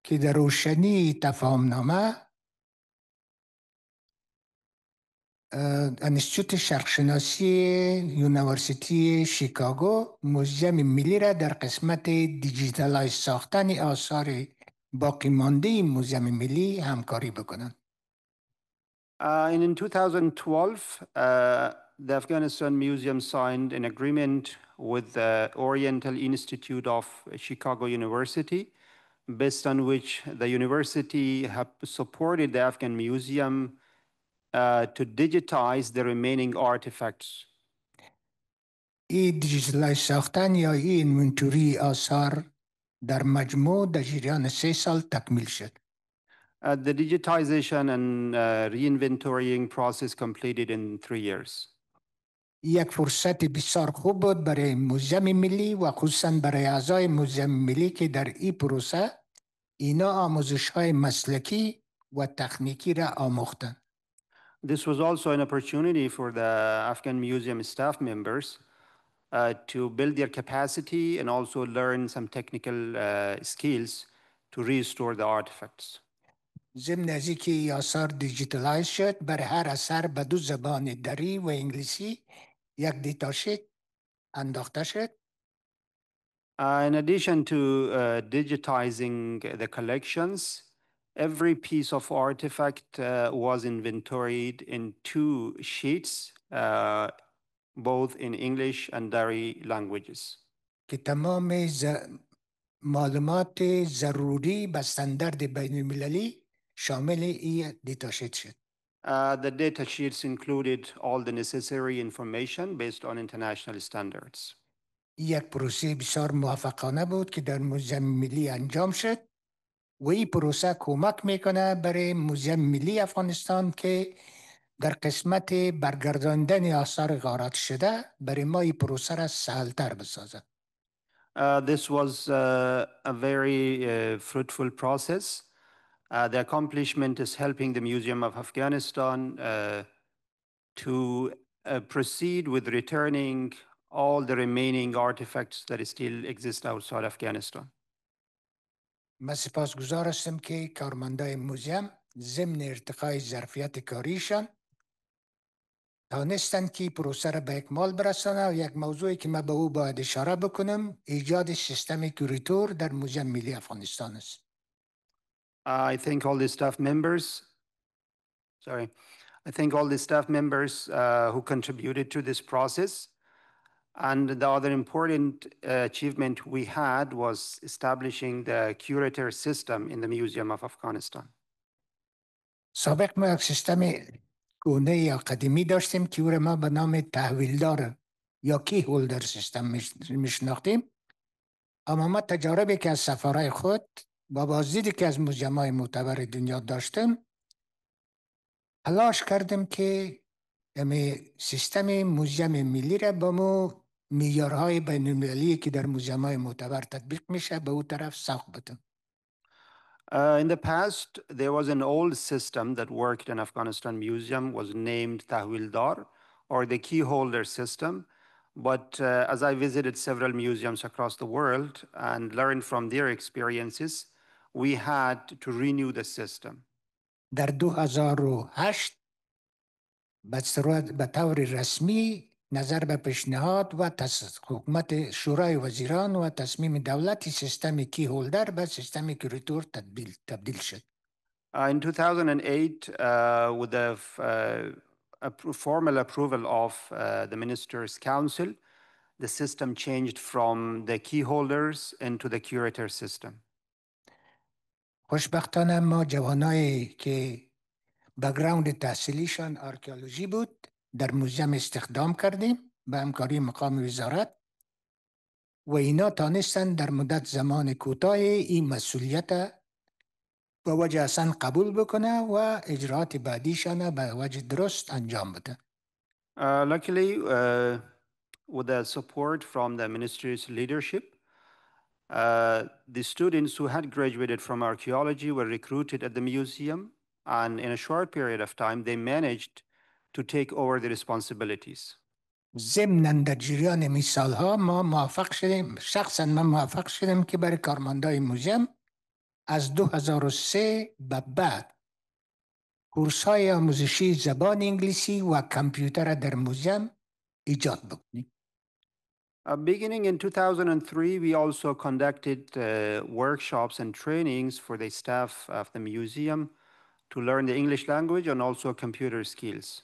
که در روشنی تفاهمنامه انستیتوت شرقشناسی یونیورسیتی شیکاگو موزیم ملی را در قسمت دیجیتالایز ساختن آثار باقی مانده موزیم ملی همکاری بکنند. In 2012, the Afghanistan Museum signed an agreement with the Oriental Institute of Chicago University, based on which the university have supported the Afghan Museum to digitize the remaining artifacts. ای دیجیتالایز ساختن یا ای اینونتوری آثار در مجموع در جریان 3 سال تکمیل شد. The digitization and reinventorying process completed in 3 years. یک فرصت بسیار خوب بود برای موزیم ملی و خصوصا برای اعضای موزیم ملی که در این پروسه اینا آموزش‌های مسلکی و تکنیکی را آموختند. This was also an opportunity for the Afghan Museum staff members to build their capacity and also learn some technical skills to restore the artifacts. ضمن از اینکه این آثار دیجیتالایز شد، بر هر اثر به 2 زبان دری و انگلیسی یک دیتاشیت انداخته شد. In addition to digitizing the collections, every piece of artifact was inventoried in 2 sheets, both in English and Dari languages. که تمام معلومات ضروری به استاندارد بین المللی شامل این دیتاشیت شد. The data sheets included all the necessary information based on international standards. یک پروسه بسیار موفقانه بود که در موزیم ملی انجام شد و این پروسه کمک میکنه برای موزیم ملی افغانستان که در قسمت برگرداندن آثار غارت شده برای ما این پروسه را سهلتر بسازد. This was a very fruitful process. The accomplishment is helping the Museum of Afghanistan to proceed with returning all the remaining artifacts that still exist outside Afghanistan. من سپاسگزار هستم که کارمندای موزیم ضمن ارتقای ظرفیت کاریشان تانستند که پروسه را به اکمال برسانه و یک موضوعی که من به او باید اشاره بکنم ایجاد سیستم کوریتور در موزیم ملی افغانستان است. I thank all the staff members who contributed to this process. And the other important achievement we had was establishing the curator system in the Museum of Afghanistan. سابق ما یک سیستم گونه یا قدیمی داشتیم که او را ما به نام تحویلدار یا کی هولدر سیستم میشناختیم. اما ما تجاربی که از سفرهای خود با بازدیدی که از موزیم‌های معتبر دنیا داشتیم تلاش کردیم که سیستم موزیم ملی را با مو معیارهای بین‌المللی که در موزیم‌های معتبر تطبیق میشه به او طرف سوق بدیم. In the past, there was an old system that worked in Afghanistan Museum, was named Tahwildar, or the key holder system. But as I visited several museums across the world and learned from their experiences, we had to renew the system. در 2008 به طور رسمی نظر به پیشنهاد و حکومت شورای وزیران و تصمیم دولت سیستم کی هولدر به سیستم کوریتور تبدیل شد. In 2008, with the formal approval of the Ministers' Council, the system changed from the key holders into the curator system. خوشبختانه ما جوانایی که بک‌گراند تحصیلیشان آرکئولوژی بود در موزیم استخدام کردیم به همکاری مقام وزارت و اینا تانستن در مدت زمان کوتاه این مسئولیت با وجه اصلا قبول بکنه و اجرات بعدیشان به وجه درست انجام بده. Luckily, with the support from the ministry's leadership, the students who had graduated from archaeology were recruited at the museum, and in a short period of time, they managed to take over the responsibilities. ضمناً در جریان این سالها ما موفق شدیم، شخصا من موفق شدم که برای کارمندای موزیم از 2003 به بعد کورس‌های آموزشی زبان انگلیسی و کامپیوتر در موزیم ایجاد بکنیم. Beginning in 2003, we also conducted workshops and trainings for the staff of the museum to learn the English language and also computer skills.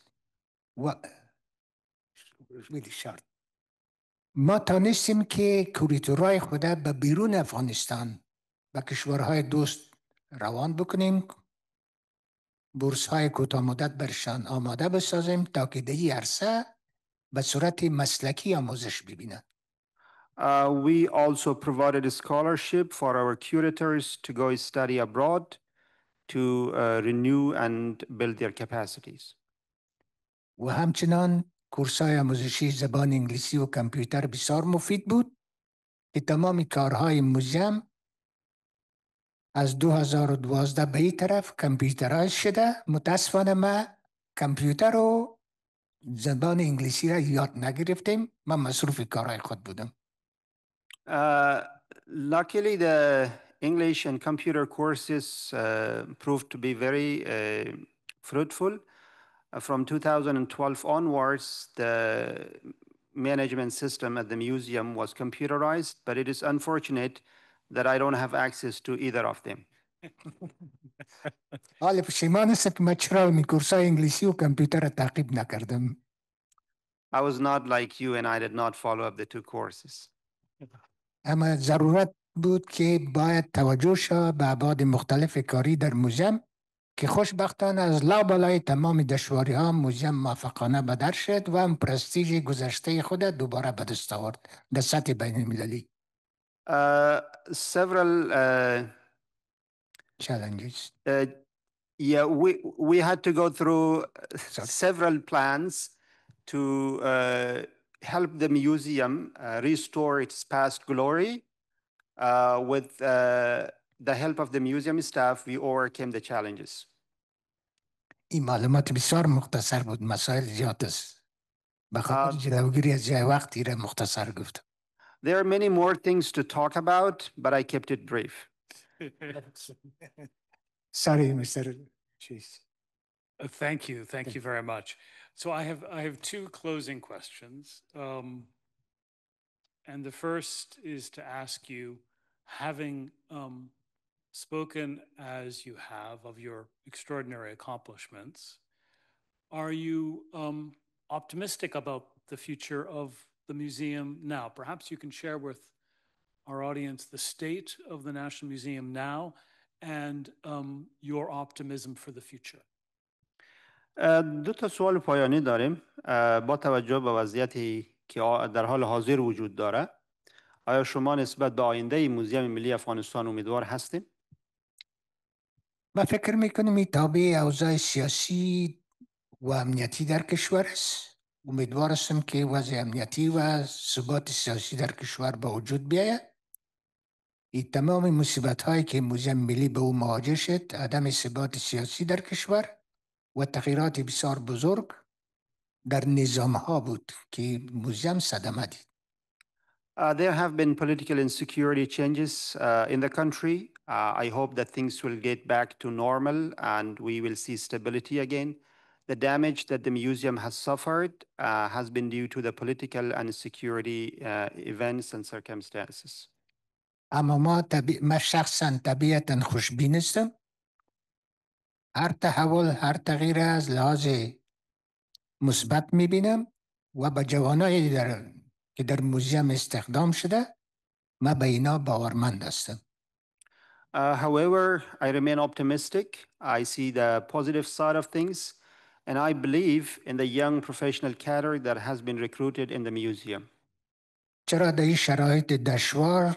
really short. ما تانستیم که کوریتورای خود به بیرون افغانستان و کشورهای دوست روان بکنیم، بورس های کوتاه مدت برشان آماده بسازیم تا که در این عرصه به صورت مسلکی آموزش ببینند. We also provided a scholarship for our curators to go study abroad to renew and build their capacities. و همچنان کورس های آموزشی زبان انگلیسی و کامپیوتر بسیار مفید بود که تمام کارهای موزیم از 2012 به این طرف کامپیوترایز شده. متاسفانه ما کامپیوتر و زبان انگلیسی را یاد نگرفتیم. من مصروف کارهای خود بودم. Luckily, the English and computer courses proved to be very fruitful. From 2012 onwards, the management system at the museum was computerized, but it is unfortunate that I don't have access to either of them. حال پشیمان است که من چرا می کورسای انگلیسی و کامپیوتر را تعقیب نکردم. I was not like you and I did not follow up the two courses. اما ضرورت بود که باید توجه شد به ابعاد مختلف کاری در موزیم که خوشبختانه از لابلای تمام دشواری ها موزیم موفقانه به در شد و پرستیژ گذشته خود دوباره به دست آورد در سطح بین المللی. Several challenges. Yeah, we had to go through several plans to help the museum restore its past glory. With the help of the museum staff, we overcame the challenges. این معلومات بسیار مختصر بود، مسائل زیاد است. به خاطر جلوگیری از جای وقتی را مختصر گفتم. There are many more things to talk about, but I kept it brief. Sorry, Mr. Chase. Thank you very much. So I have two closing questions. And the first is to ask you, having spoken as you have of your extraordinary accomplishments, are you optimistic about the future of the museum now? Perhaps you can share with our audience the state of the National Museum now and your optimism for the future. دو تا سوال پایانی داریم. با توجه به وضعیتی که در حال حاضر وجود داره، آیا شما نسبت به آینده موزیم ملی افغانستان امیدوار هستید؟ ما فکر میکنیم تابع اوضاع سیاسی و امنیتی در کشور است. امیدوار هستم که وضع امنیتی و ثبات سیاسی در کشور به وجود بیاید. این تمام مصیبت هایی که موزیم ملی به او مواجه شد، عدم ثبات سیاسی در کشور و تغییرات بسیار بزرگ در نظام ها بود که موزیم صدمه دید. There have been political insecurity changes in the country. I hope that things will get back to normal and we will see stability again. The damage that the museum has suffered has been due to the political and security events and circumstances. اما ما شخصا طبیعتا خوشبین هستم. هر تحول، هر تغییر از لحاظ مثبت میبینم و با جوانایی که در موزیم استخدام شده ما به اینا باورمند هستم. However, I remain optimistic. I see the positive side of things and I believe in the young professional cadre that has been recruited in the museum. چرا در این شرایط دشوار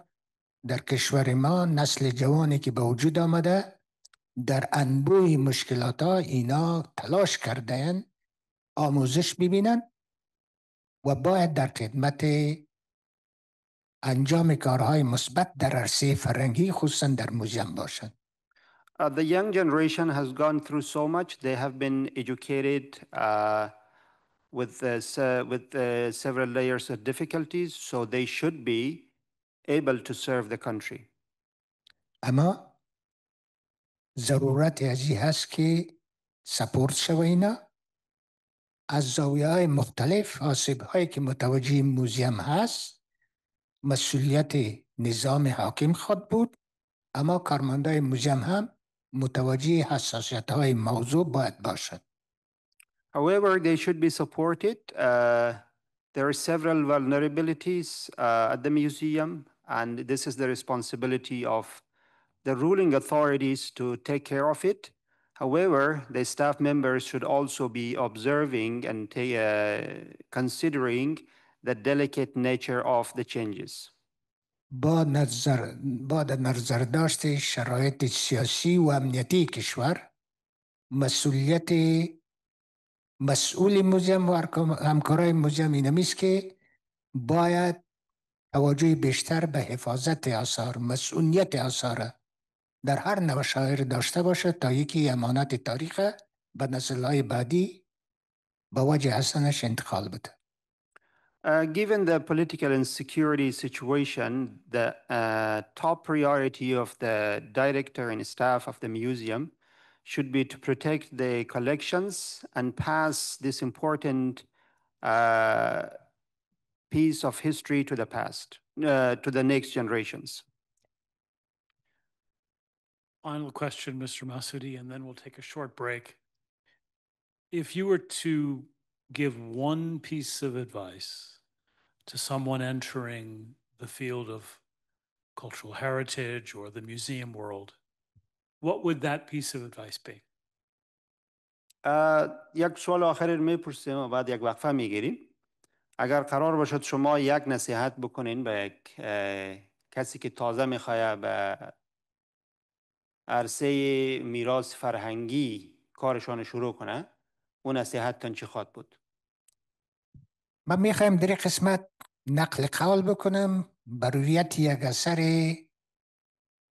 در کشور ما نسل جوانی که به وجود آمده در انبوه مشکلات ها اینا تلاش کردن آموزش ببینن و باید در خدمت انجام کارهای مثبت در عرصه فرهنگی خصوصا در موزیم باشند. The young generation has gone through so much. They have been educated with several layers of difficulties, so they should be able to serve the country. اما ضرورت ازی هست که سپورت شوه اینا از زاویه‌های مختلف. آسیب‌هایی که متوجه موزیم هست مسئولیت نظام حاکم خود بود، اما کارمندای موزیم هم متوجه حساسیت‌های موضوع باید باشد. However, they should be supported There are several vulnerabilities at the museum, and this is the responsibility of the ruling authorities to take care of it. However, the staff members should also be observing and considering the delicate nature of the changes. با در نظر داشت شرایط سیاسی و امنیتی کشور، مسئولیت مسئول موزیم و همکارای موزیم اینمی است که باید توجه بیشتر به حفاظت آثار، مسئولیت آثار در هر نوع شاعر داشته باشه تا یکی امانت تاریخ به نسل‌های بعدی به وجه حسنش انتقال بده. Given the political and security situation, the top priority of the director and staff of the museum should be to protect the collections and pass this important piece of history to the past, to the next generations. Final question, Mr. Masoudi, and then we'll take a short break. If you were to give one piece of advice to someone entering the field of cultural heritage or the museum world, what would that piece of advice be? یک سوال آخری رو میپرسیم و بعد یک وقفه میگیریم. اگر قرار باشد شما یک نصیحت بکنین به یک کسی که تازه میخواه به عرصه میراث فرهنگی کارشان شروع کنه، اون نصیحتتان چی خواهد بود؟ من میخوایم در قسمت نقل قول بکنم بر رویت یک اثر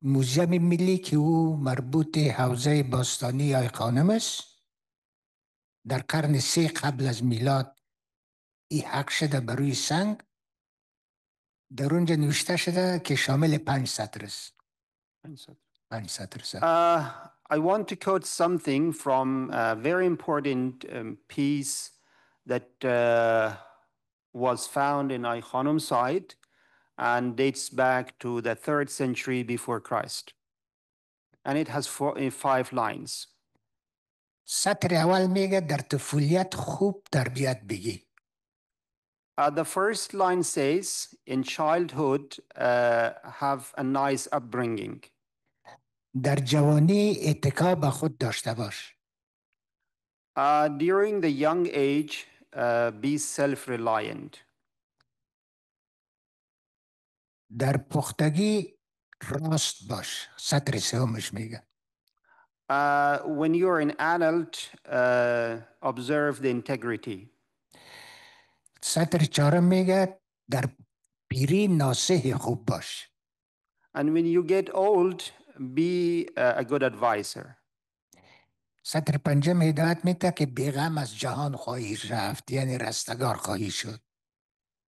موزیم ملی که او مربوط حوزه باستانی آی خانم است. در قرن 3 قبل از میلاد ای حق شده بر روی سنگ، در اونجا نوشته شده که شامل 5 سطر است. 5 سطر است. I want to quote something from a very important piece that was found in Ay Khanum site and dates back to the 3rd century before Christ. And it has 5 lines. سطر اول میگه در طفولیت خوب تربیت بگی. The first line says, in childhood, have a nice upbringing. در جوانی اتکا به خود داشته باش. During the young age, be self-reliant. در پختگی راست باش. سطر سومش میگه. When you're an adult, observe the integrity. سطر چهارم میگه در پیری ناصح خوب باش. And when you get old, be a good advisor. سطر پنجم هدایت میده که بیغم از جهان خواهی رفت، یعنی رستگار خواهی شد.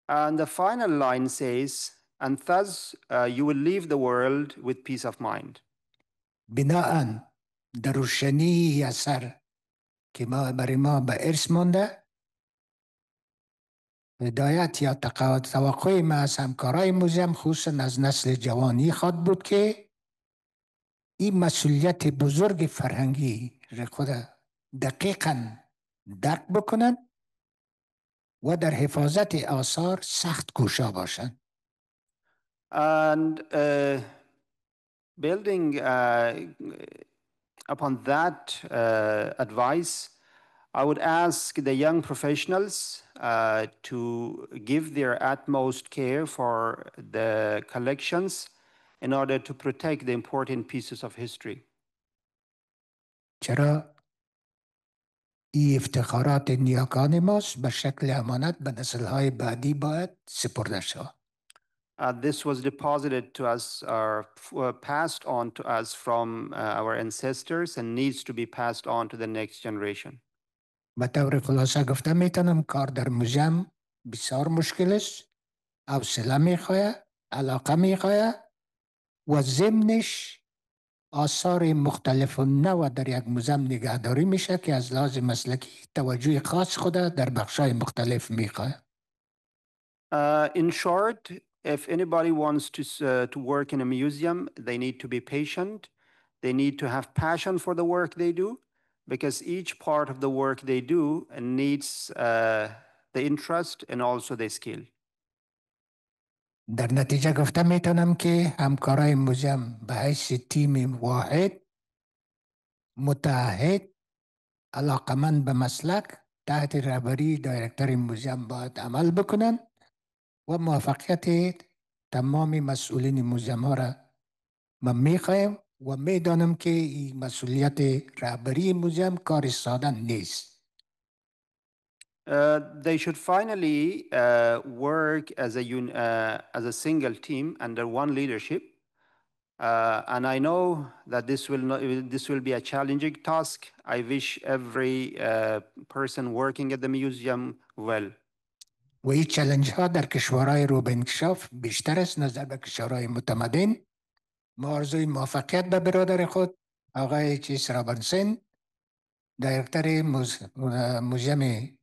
And the final line says, and thus you will leave the world with peace of mind. بناهن در روشنی اثر که برای ما به ارث مانده، هدایت یا توقع ما از همکارای موزیم خصوصا از نسل جوانی خواد بود که این مسئولیت بزرگ فرهنگی را خود دقیقاً درک بکنن و در حفاظت آثار سخت کوشا باشند. And building upon that advice, I would ask the young professionals to give their utmost care for the collections in order to protect the important pieces of history. چرا این افتخارات نیاکان ماست به شکل امانت به نسل‌های بعدی باید سپرده شود. This was deposited to us or passed on to us from our ancestors and needs to be passed on to the next generation. به طور خلاصه گفته میتونم کار در موزیم بسیار مشکل است، حوصله میخواه، علاقه میخواه و ضمنش آثار مختلف و نوع در یک موزیم نگهداری میشه که از لحاظ مسلکی توجه خاص خود در بخشای مختلف میخواه. In short, if anybody wants to work in a museum, they need to be patient. They need to have passion for the work they do, because each part of the work they do needs the interest, and also the skill. در نتیجه گفته میتونم که همکارای موزیم به حیث تیم واحد متحد علاقمند به مسلک تحت رهبری دایرکتور موزیم باید عمل بکنن و موفقیت تمام مسئولین موزیم ها را من میخوایم و میدانم که این مسئولیت رهبری موزیم کار ساده نیست. They should finally work as a single team under one leadership. And I know that this will be a challenging task. I wish every person working at the museum well. و این چالش ها در کشورهای رو به انکشاف بیشتر است نظر به کشورهای متمدن. ما آرزوی موفقیت به برادر خود آقای چیس رابنسن دایرکتور موزیم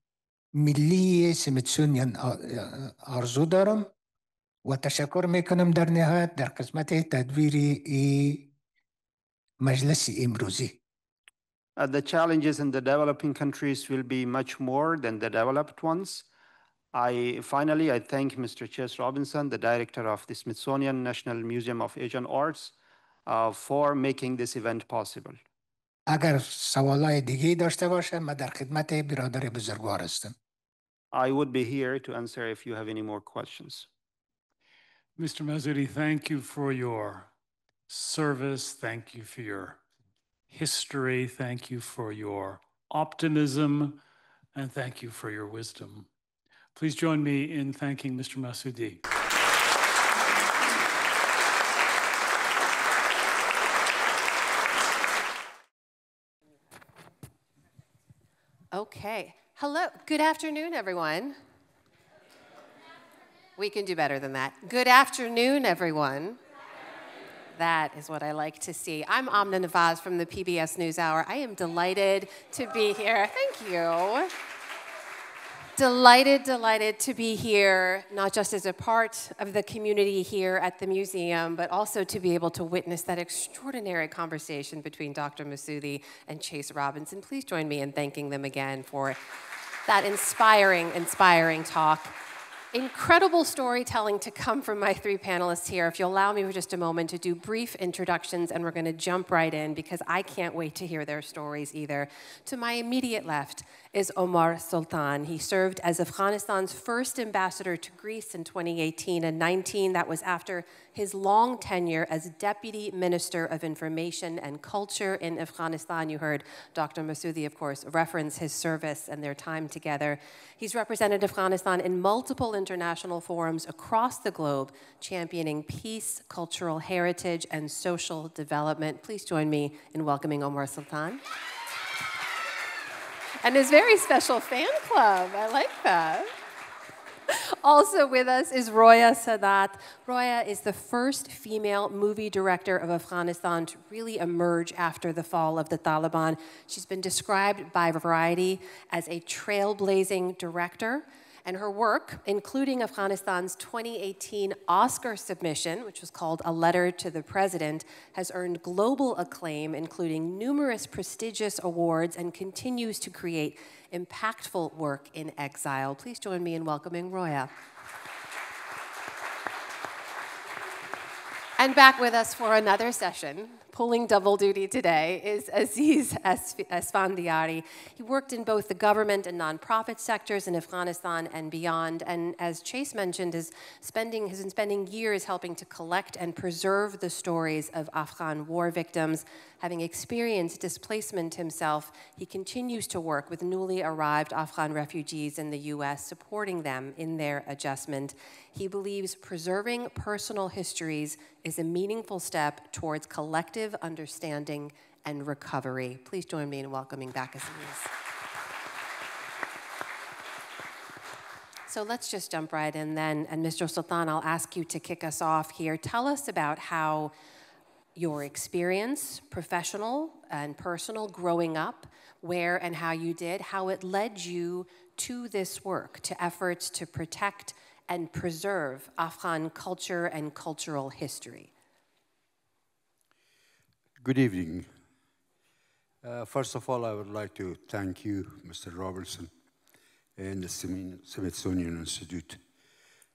ملی سمیتسونیان آرزو دارم و تشکر میکنم در نهایت در قسمت تدویر این مجلس امروزی. The challenges in the developing countries will be much more than the developed ones. I thank Mr. Chase Robinson, the director of the Smithsonian National Museum of Asian Arts, for making this event possible. اگر سوالای دیگه داشته باشه من در خدمت برادر بزرگوار هستم. I would be here to answer if you have any more questions. Mr. Masoudi, thank you for your service. Thank you for your history. Thank you for your optimism. And thank you for your wisdom. Please join me in thanking Mr. Masoudi. Okay. Hello. Good afternoon, everyone. We can do better than that. Good afternoon, everyone. That is what I like to see. I'm Amna Nawaz from the PBS NewsHour. I am delighted to be here. Thank you. Delighted to be here, not just as a part of the community here at the museum, but also to be able to witness that extraordinary conversation between Dr. Masoudi and Chase Robinson. Please join me in thanking them again for that inspiring talk. Incredible storytelling to come from my three panelists here. If you'll allow me for just a moment to do brief introductions, and we're going to jump right in because I can't wait to hear their stories either. To my immediate left is Omar Sultan. He served as Afghanistan's first ambassador to Greece in 2018 and 19. That was after his long tenure as Deputy Minister of Information and Culture in Afghanistan. You heard Dr. Masoudi, of course, reference his service and their time together. He's represented Afghanistan in multiple international forums across the globe, championing peace, cultural heritage, and social development. Please join me in welcoming Omar Sultan. And his very special fan club. I like that. Also with us is Roya Sadat. Roya is the first female movie director of Afghanistan to really emerge after the fall of the Taliban. She's been described by Variety as a trailblazing director. And her work, including Afghanistan's 2018 Oscar submission, which was called A Letter to the President, has earned global acclaim, including numerous prestigious awards, and continues to create impactful work in exile. Please join me in welcoming Roya. And back with us for another session, pulling double duty today, is Aziz Esfandiari. He worked in both the government and nonprofit sectors in Afghanistan and beyond, and as Chase mentioned, has been spending years helping to collect and preserve the stories of Afghan war victims. Having experienced displacement himself, he continues to work with newly arrived Afghan refugees in the US, supporting them in their adjustment. He believes preserving personal histories is a meaningful step towards collective understanding and recovery. Please join me in welcoming back Aziz. So let's just jump right in then. And Mr. Sultan, I'll ask you to kick us off here. Tell us about how your experience, professional and personal, growing up, where and how you did, how it led you to this work, to efforts to protect and preserve Afghan culture and cultural history. Good evening. First of all, I would like to thank you, Mr. Robertson, and the Smithsonian Institute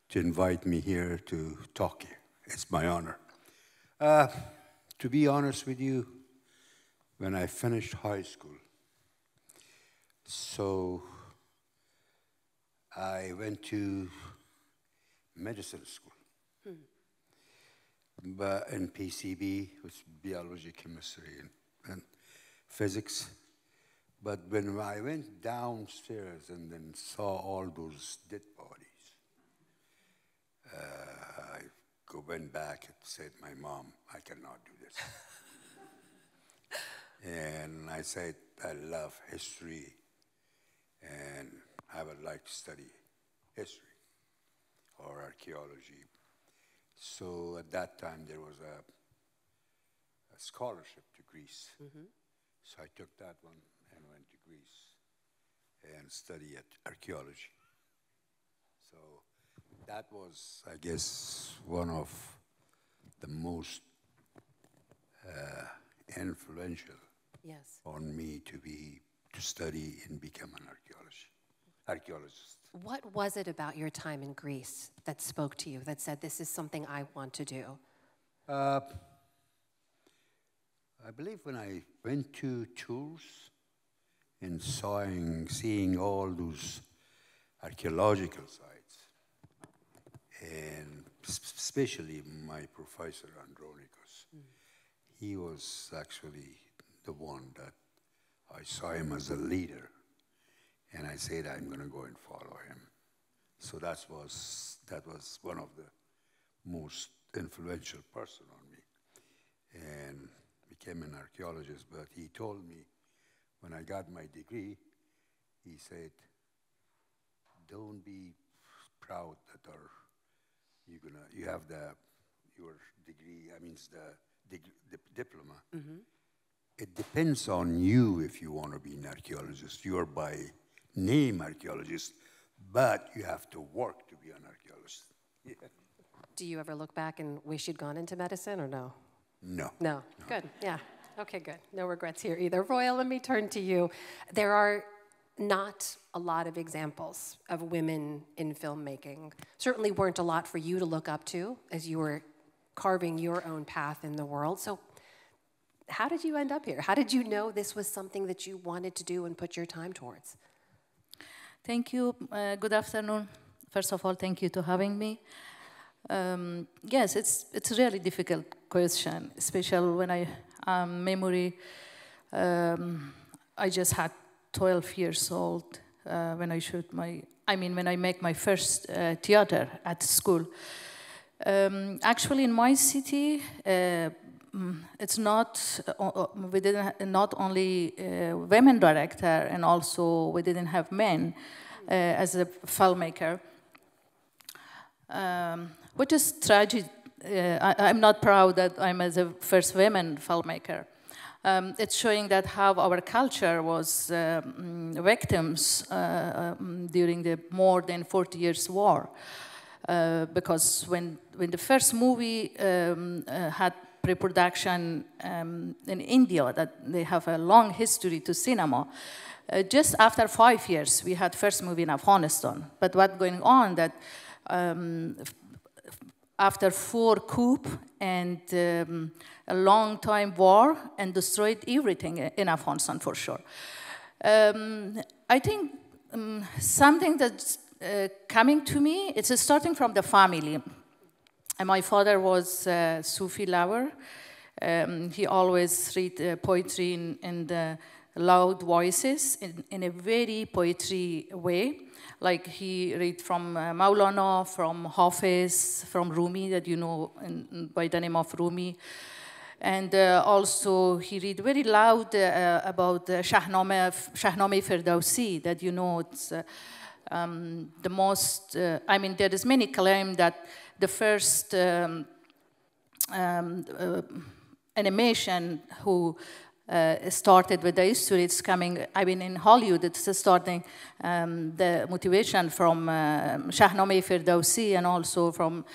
to invite me here to talk here. It's my honor. To be honest with you, when I finished high school, so I went to medicine school. But in PCB, which biology, chemistry, and physics. But when I went downstairs and then saw all those dead bodies, I went back and said, my mom, I cannot do this. And I said, I love history, and I would like to study history or archaeology. So at that time, there was a scholarship to Greece. So I took that one and went to Greece and studied archaeology. So that was, I guess, one of the most influential on me to study and become an archaeologist. What was it about your time in Greece that spoke to you, that said, this is something I want to do? I believe when I went to tours and seeing all those archaeological sites, and especially my professor Andronikos, he was actually the one that I saw him as a leader. And I said, I'm going to go and follow him. So that was one of the most influential person on me, and became an archaeologist. But he told me, when I got my degree, he said, don't be proud that you have your degree, the diploma. It depends on you if you want to be an archaeologist. You are by name archaeologist, but you have to work to be an archaeologist. Yeah. Do you ever look back and wish you'd gone into medicine, or no? No. No. Good. Yeah. Okay, good. No regrets here either. Roya, let me turn to you. There are not a lot of examples of women in filmmaking. Certainly weren't a lot for you to look up to as you were carving your own path in the world. So how did you end up here? How did you know this was something that you wanted to do and put your time towards? Thank you. Good afternoon. First of all, thank you for having me. Yes, it's a really difficult question, especially when memory. I just had 12 years old when I make my first theater at school. Actually, in my city, it's not we didn't not only women director, and also we didn't have men as a filmmaker, which is tragic. I'm not proud that I'm as a first women filmmaker. It's showing that how our culture was victims during the more than 40 years war, because when the first movie had pre-production in India, that they have a long history to cinema. Just after 5 years, we had first movie in Afghanistan. But what's going on that after 4 coups and a long time war and destroyed everything in Afghanistan for sure. I think something that's coming to me, it's starting from the family. And my father was a Sufi lover. He always read poetry in the loud voices, in a very poetry way. Like he read from Maulana, from Hafiz, from Rumi, that you know by the name of Rumi. And also he read very loud about Shahnameh Firdausi, that you know it's the most, there is many claim that the first animation who started with the history. It's coming, I mean, in Hollywood, it's starting the motivation from Shahnameh Firdausi, and also from,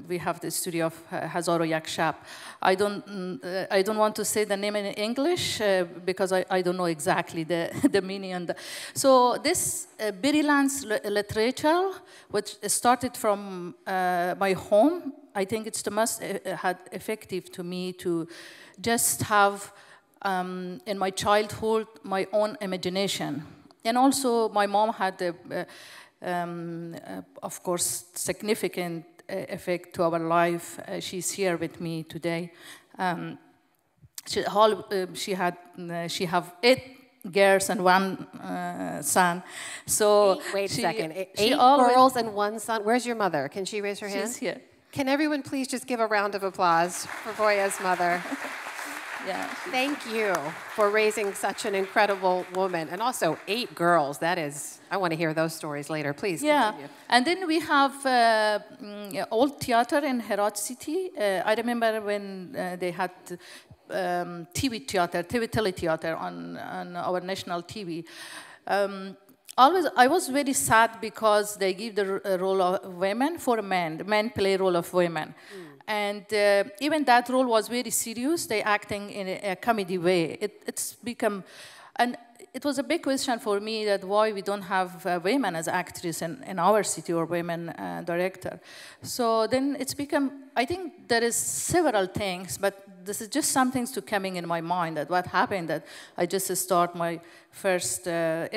we have the story of Hazar o Yak Shab. I don't want to say the name in English because I don't know exactly the meaning. So this Birilan's literature, which started from my home, I think it's the most effective to me to just have in my childhood my own imagination. And also my mom had, of course, significant effect to our life. She's here with me today. She have 8 girls and 1 son. So wait a second, 8 girls and 1 son. Where's your mother? Can she raise her hand? She's here. Can everyone please just give a round of applause for Roya's mother? Yeah. Thank you for raising such an incredible woman. And also 8 girls, that is, I want to hear those stories later. Please continue. And then we have old theater in Herat City. I remember when they had TV theater, TV teletheater on our national TV. I was very sad because they give the role of women for men. Men play role of women. And even that role was very serious. They acting in a comedy way. It's become, and it was a big question for me that why we don't have women as actresses in our city or women director. So then it's become, I think there is several things, but this is just some things to coming in my mind that what happened that I just start my first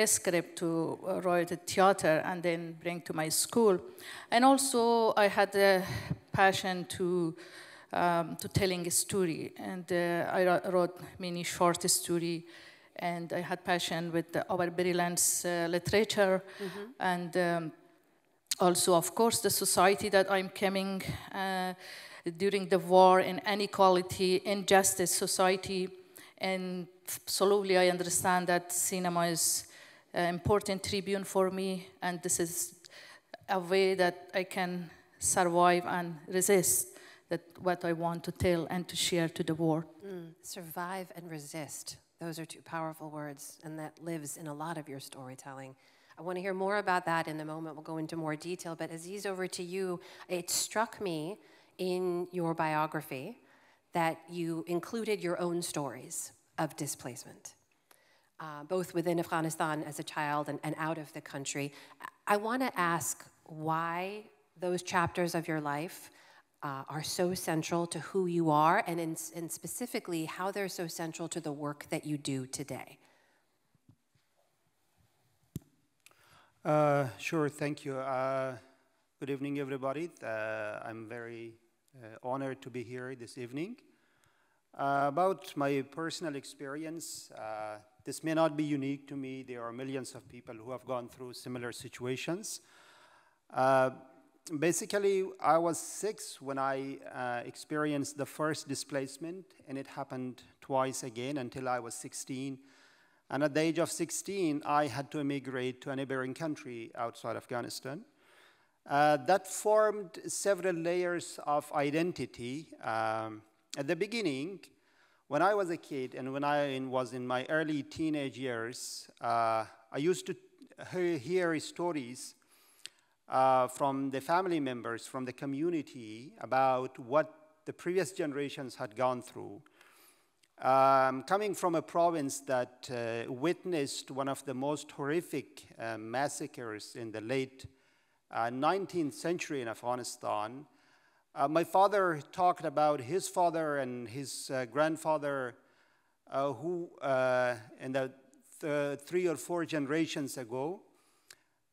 script to write a theater and then bring to my school. And also I had a passion to telling a story, and I wrote many short story, and I had passion with our Birilan's literature, and also, of course, the society that I'm coming during the war, in inequality, injustice society, and slowly I understand that cinema is an important tribune for me, and this is a way that I can survive and resist that what I want to tell and to share to the world. Survive and resist. Those are 2 powerful words, and that lives in a lot of your storytelling. I want to hear more about that in a moment. We'll go into more detail, but Aziz, over to you. It struck me in your biography that you included your own stories of displacement, both within Afghanistan as a child and out of the country. I want to ask why those chapters of your life are so central to who you are, and specifically how they're so central to the work that you do today. Sure, thank you. Good evening, everybody. I'm very honored to be here this evening. About my personal experience, this may not be unique to me. There are millions of people who have gone through similar situations. Basically, I was 6 when I experienced the first displacement, and it happened twice again until I was 16. And at the age of 16, I had to immigrate to a neighboring country outside Afghanistan. That formed several layers of identity. At the beginning, when I was a kid and when I was in my early teenage years, I used to hear stories from the family members, from the community, about what the previous generations had gone through. Coming from a province that witnessed one of the most horrific massacres in the late 19th century in Afghanistan, my father talked about his father and his grandfather who in the 3 or 4 generations ago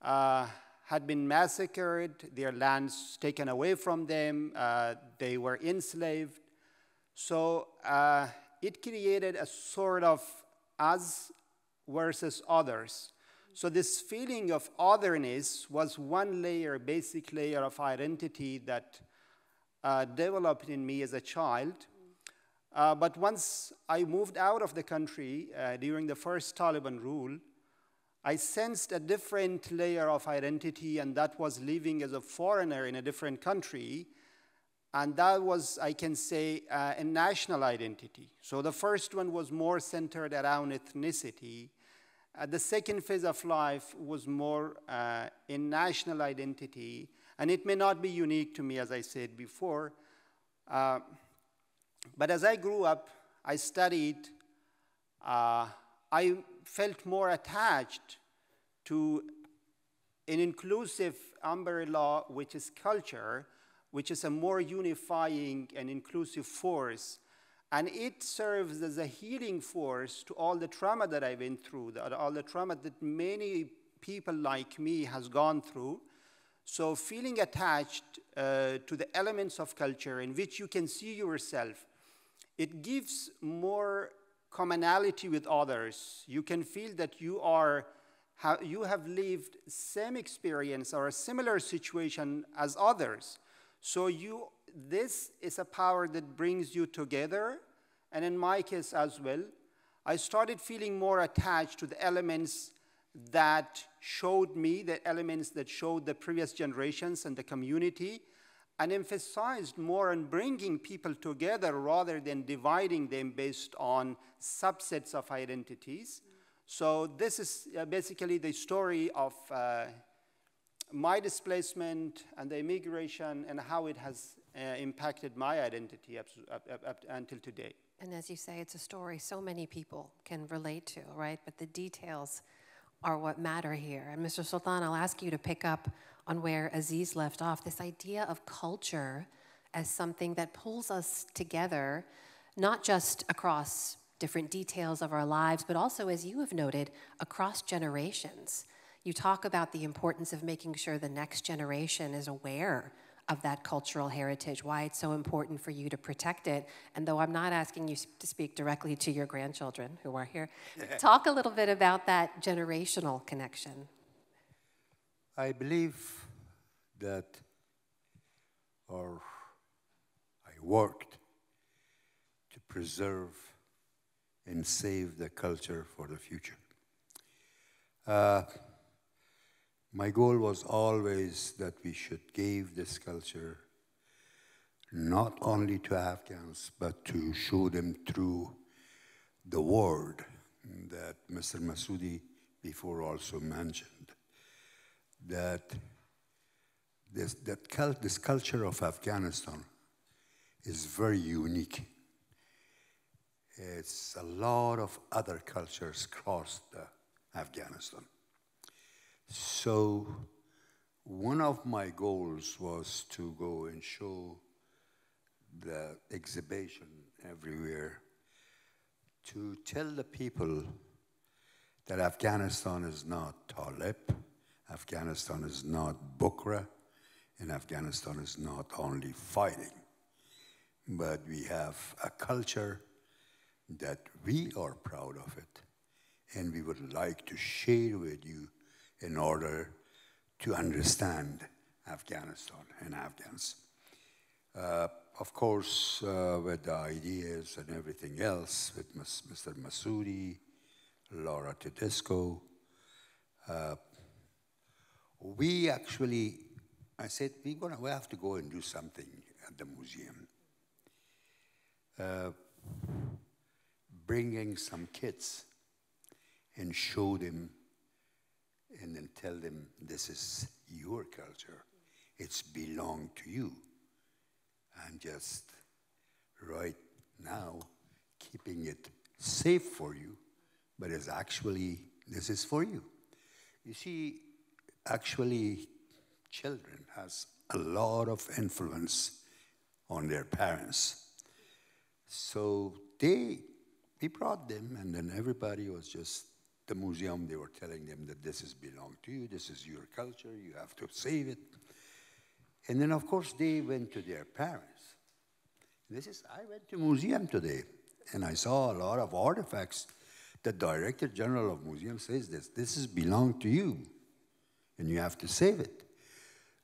had been massacred, their lands taken away from them, they were enslaved. So it created a sort of us versus others. So this feeling of otherness was one layer, basic layer of identity that developed in me as a child. But once I moved out of the country during the first Taliban rule, I sensed a different layer of identity, and that was living as a foreigner in a different country. And that was, I can say, a national identity. So the first one was more centered around ethnicity. The second phase of life was more in national identity. And it may not be unique to me, as I said before. But as I grew up, I studied, I felt more attached to an inclusive umbrella, which is culture, which is a more unifying and inclusive force. And it serves as a healing force to all the trauma that I went through, all the trauma that many people like me has gone through. So feeling attached to the elements of culture in which you can see yourself, it gives more commonality with others. You can feel that you have lived same experience or a similar situation as others. So this is a power that brings you together. And in my case as well, I started feeling more attached to the elements that showed me, the elements that showed the previous generations and the community, and emphasized more on bringing people together rather than dividing them based on subsets of identities. So this is basically the story of my displacement and the immigration and how it has impacted my identity up until today. And as you say, it's a story so many people can relate to, right? But the details are what matter here. And Mr. Sultan, I'll ask you to pick up on where Aziz left off, this idea of culture as something that pulls us together, not just across different details of our lives, but also, as you have noted, across generations. You talk about the importance of making sure the next generation is aware of that cultural heritage, why it's so important for you to protect it. And though I'm not asking you to speak directly to your grandchildren who are here, talk a little bit about that generational connection. I believe that, I worked to preserve and save the culture for the future. My goal was always that we should give this culture not only to Afghans, but to show them through the world that Mr. Masoudi before also mentioned, that this culture of Afghanistan is very unique. It's a lot of other cultures across Afghanistan. So one of my goals was to go and show the exhibition everywhere to tell the people that Afghanistan is not Talib, Afghanistan is not Bukra, and Afghanistan is not only fighting, but we have a culture that we are proud of it, and we would like to share with you in order to understand Afghanistan and Afghans. Of course, with the ideas and everything else, with Mr. Masoudi, Laura Tedesco, we actually, I said, we have to go and do something at the museum. Bringing some kids and show them and then tell them this is your culture. It's belong to you. And just right now keeping it safe for you, but it's actually, this is for you. You see, actually children has a lot of influence on their parents. So we brought them, and then everybody was just, the museum, they were telling them that this is belong to you, this is your culture, you have to save it. And then, of course, they went to their parents. I went to museum today, and I saw a lot of artifacts. The Director General of Museum says this is belong to you, and you have to save it.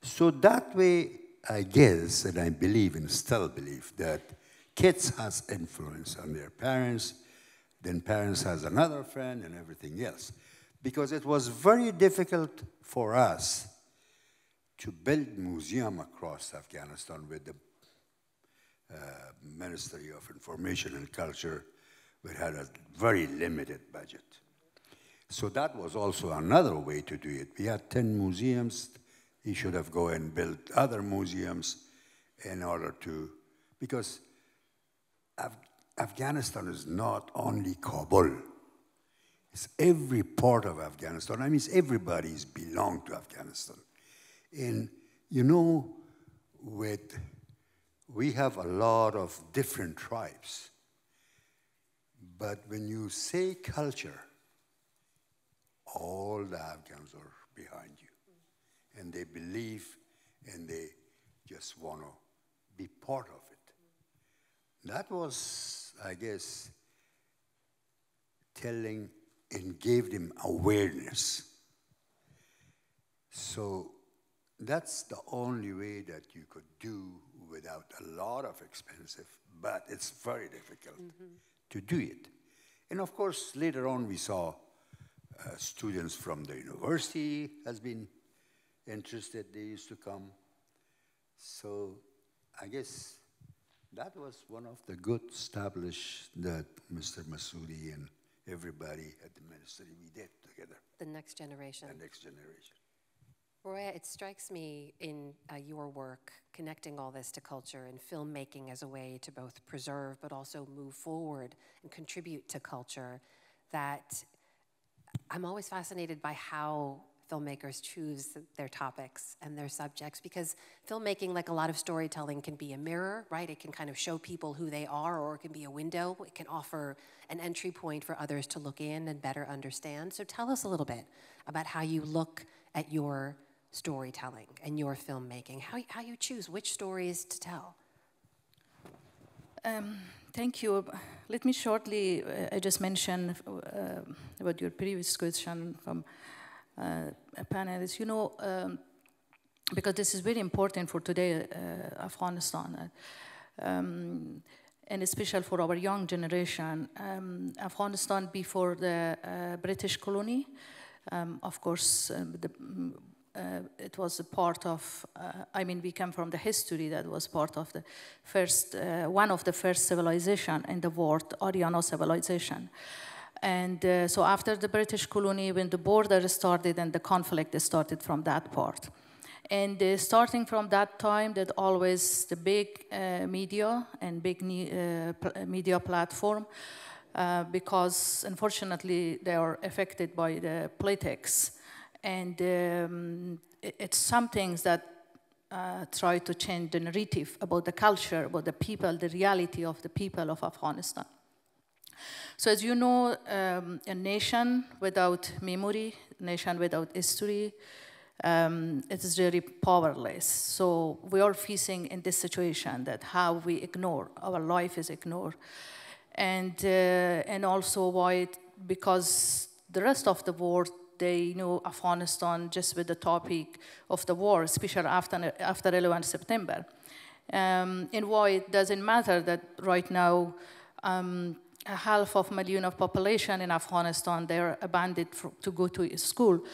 So that way, I guess, and I believe and still believe, that kids has influence on their parents, then parents has another friend and everything else. Because it was very difficult for us to build museum across Afghanistan with the Ministry of Information and Culture, which had a very limited budget. So that was also another way to do it. We had 10 museums. He should have gone and built other museums in order to, because Afghanistan is not only Kabul. It's every part of Afghanistan. I mean, everybody's belong to Afghanistan. And you know, we have a lot of different tribes. But when you say culture, all the Afghans are behind you. And they believe and they just want to be part of it. That was, I guess, telling and gave them awareness. So that's the only way that you could do without a lot of expensive, but it's very difficult to do it. And of course, later on we saw students from the university has been interested, they used to come. So I guess that was one of the good established that Mr. Masoudi and everybody at the ministry, we did together. The next generation. The next generation. Roya, it strikes me in your work, connecting all this to culture and filmmaking as a way to both preserve but also move forward and contribute to culture, that I'm always fascinated by how filmmakers choose their topics and their subjects, because filmmaking, like a lot of storytelling, can be a mirror, right? It can kind of show people who they are, or it can be a window. It can offer an entry point for others to look in and better understand. So tell us a little bit about how you look at your storytelling and your filmmaking, how you choose which stories to tell. Thank you. Let me shortly, I just mentioned about your previous question from a panelist. You know, because this is very important for today, Afghanistan, and especially for our young generation. Afghanistan before the British colony, of course, it was a part of, I mean, we come from the history that was part of the first, one of the first civilization in the world, Aryana civilization. And so after the British colony, when the border started and the conflict started from that part. And starting from that time, that always the big media and big media platform, because unfortunately they are affected by the politics. And it's some things that try to change the narrative about the culture, about the people, the reality of the people of Afghanistan. So as you know, a nation without memory, a nation without history, it is really powerless. So we are facing in this situation that how we ignore, our life is ignored. And also why, because the rest of the world, they know Afghanistan just with the topic of the war, especially after 11 September. And why it doesn't matter that right now, 500,000 of population in Afghanistan, they're abandoned to go to school.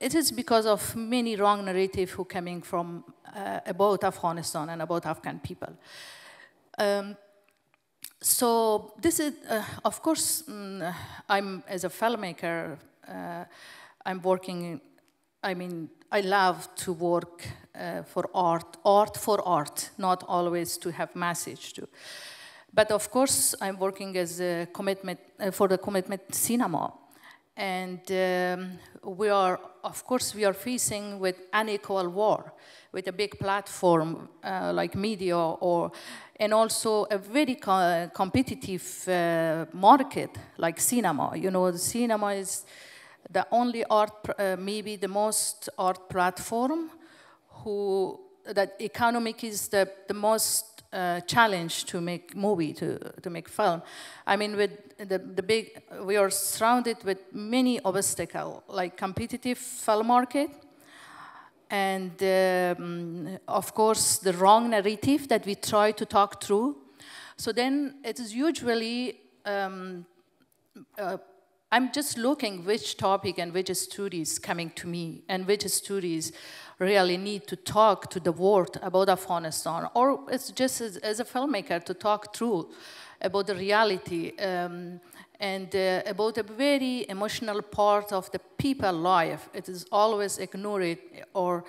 It is because of many wrong narrative who coming from about Afghanistan and about Afghan people. So this is, of course, I'm as a filmmaker, I'm working, I mean, I love to work for art, not always to have message to. But of course, I'm working as a commitment, for the commitment cinema. And we are, of course, we are facing with unequal war, with a big platform like media, and also a very competitive market like cinema. You know, the cinema is the only art, maybe the most art platform that economic is the most challenge to make movie, to make film. I mean, with the big, we are surrounded with many obstacles, like competitive film market, and of course, the wrong narrative that we try to talk through. So then it is usually, I'm just looking which topic and which studies coming to me and which studies really need to talk to the world about Afghanistan, or it's just as a filmmaker to talk through about the reality and about a very emotional part of the people life. It is always ignored or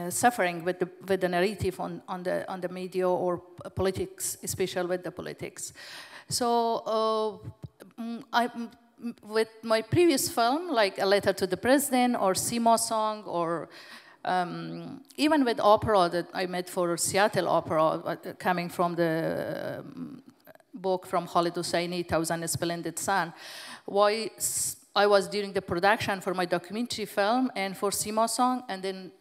suffering with the narrative on the media or politics, especially with the politics. So with my previous film, like A Letter to the President or Simo Song, or even with opera that I made for Seattle Opera, coming from the book from Khalid Hosseini, Thousand Splendid Sun, why I was during the production for my documentary film and for Simo Song, and then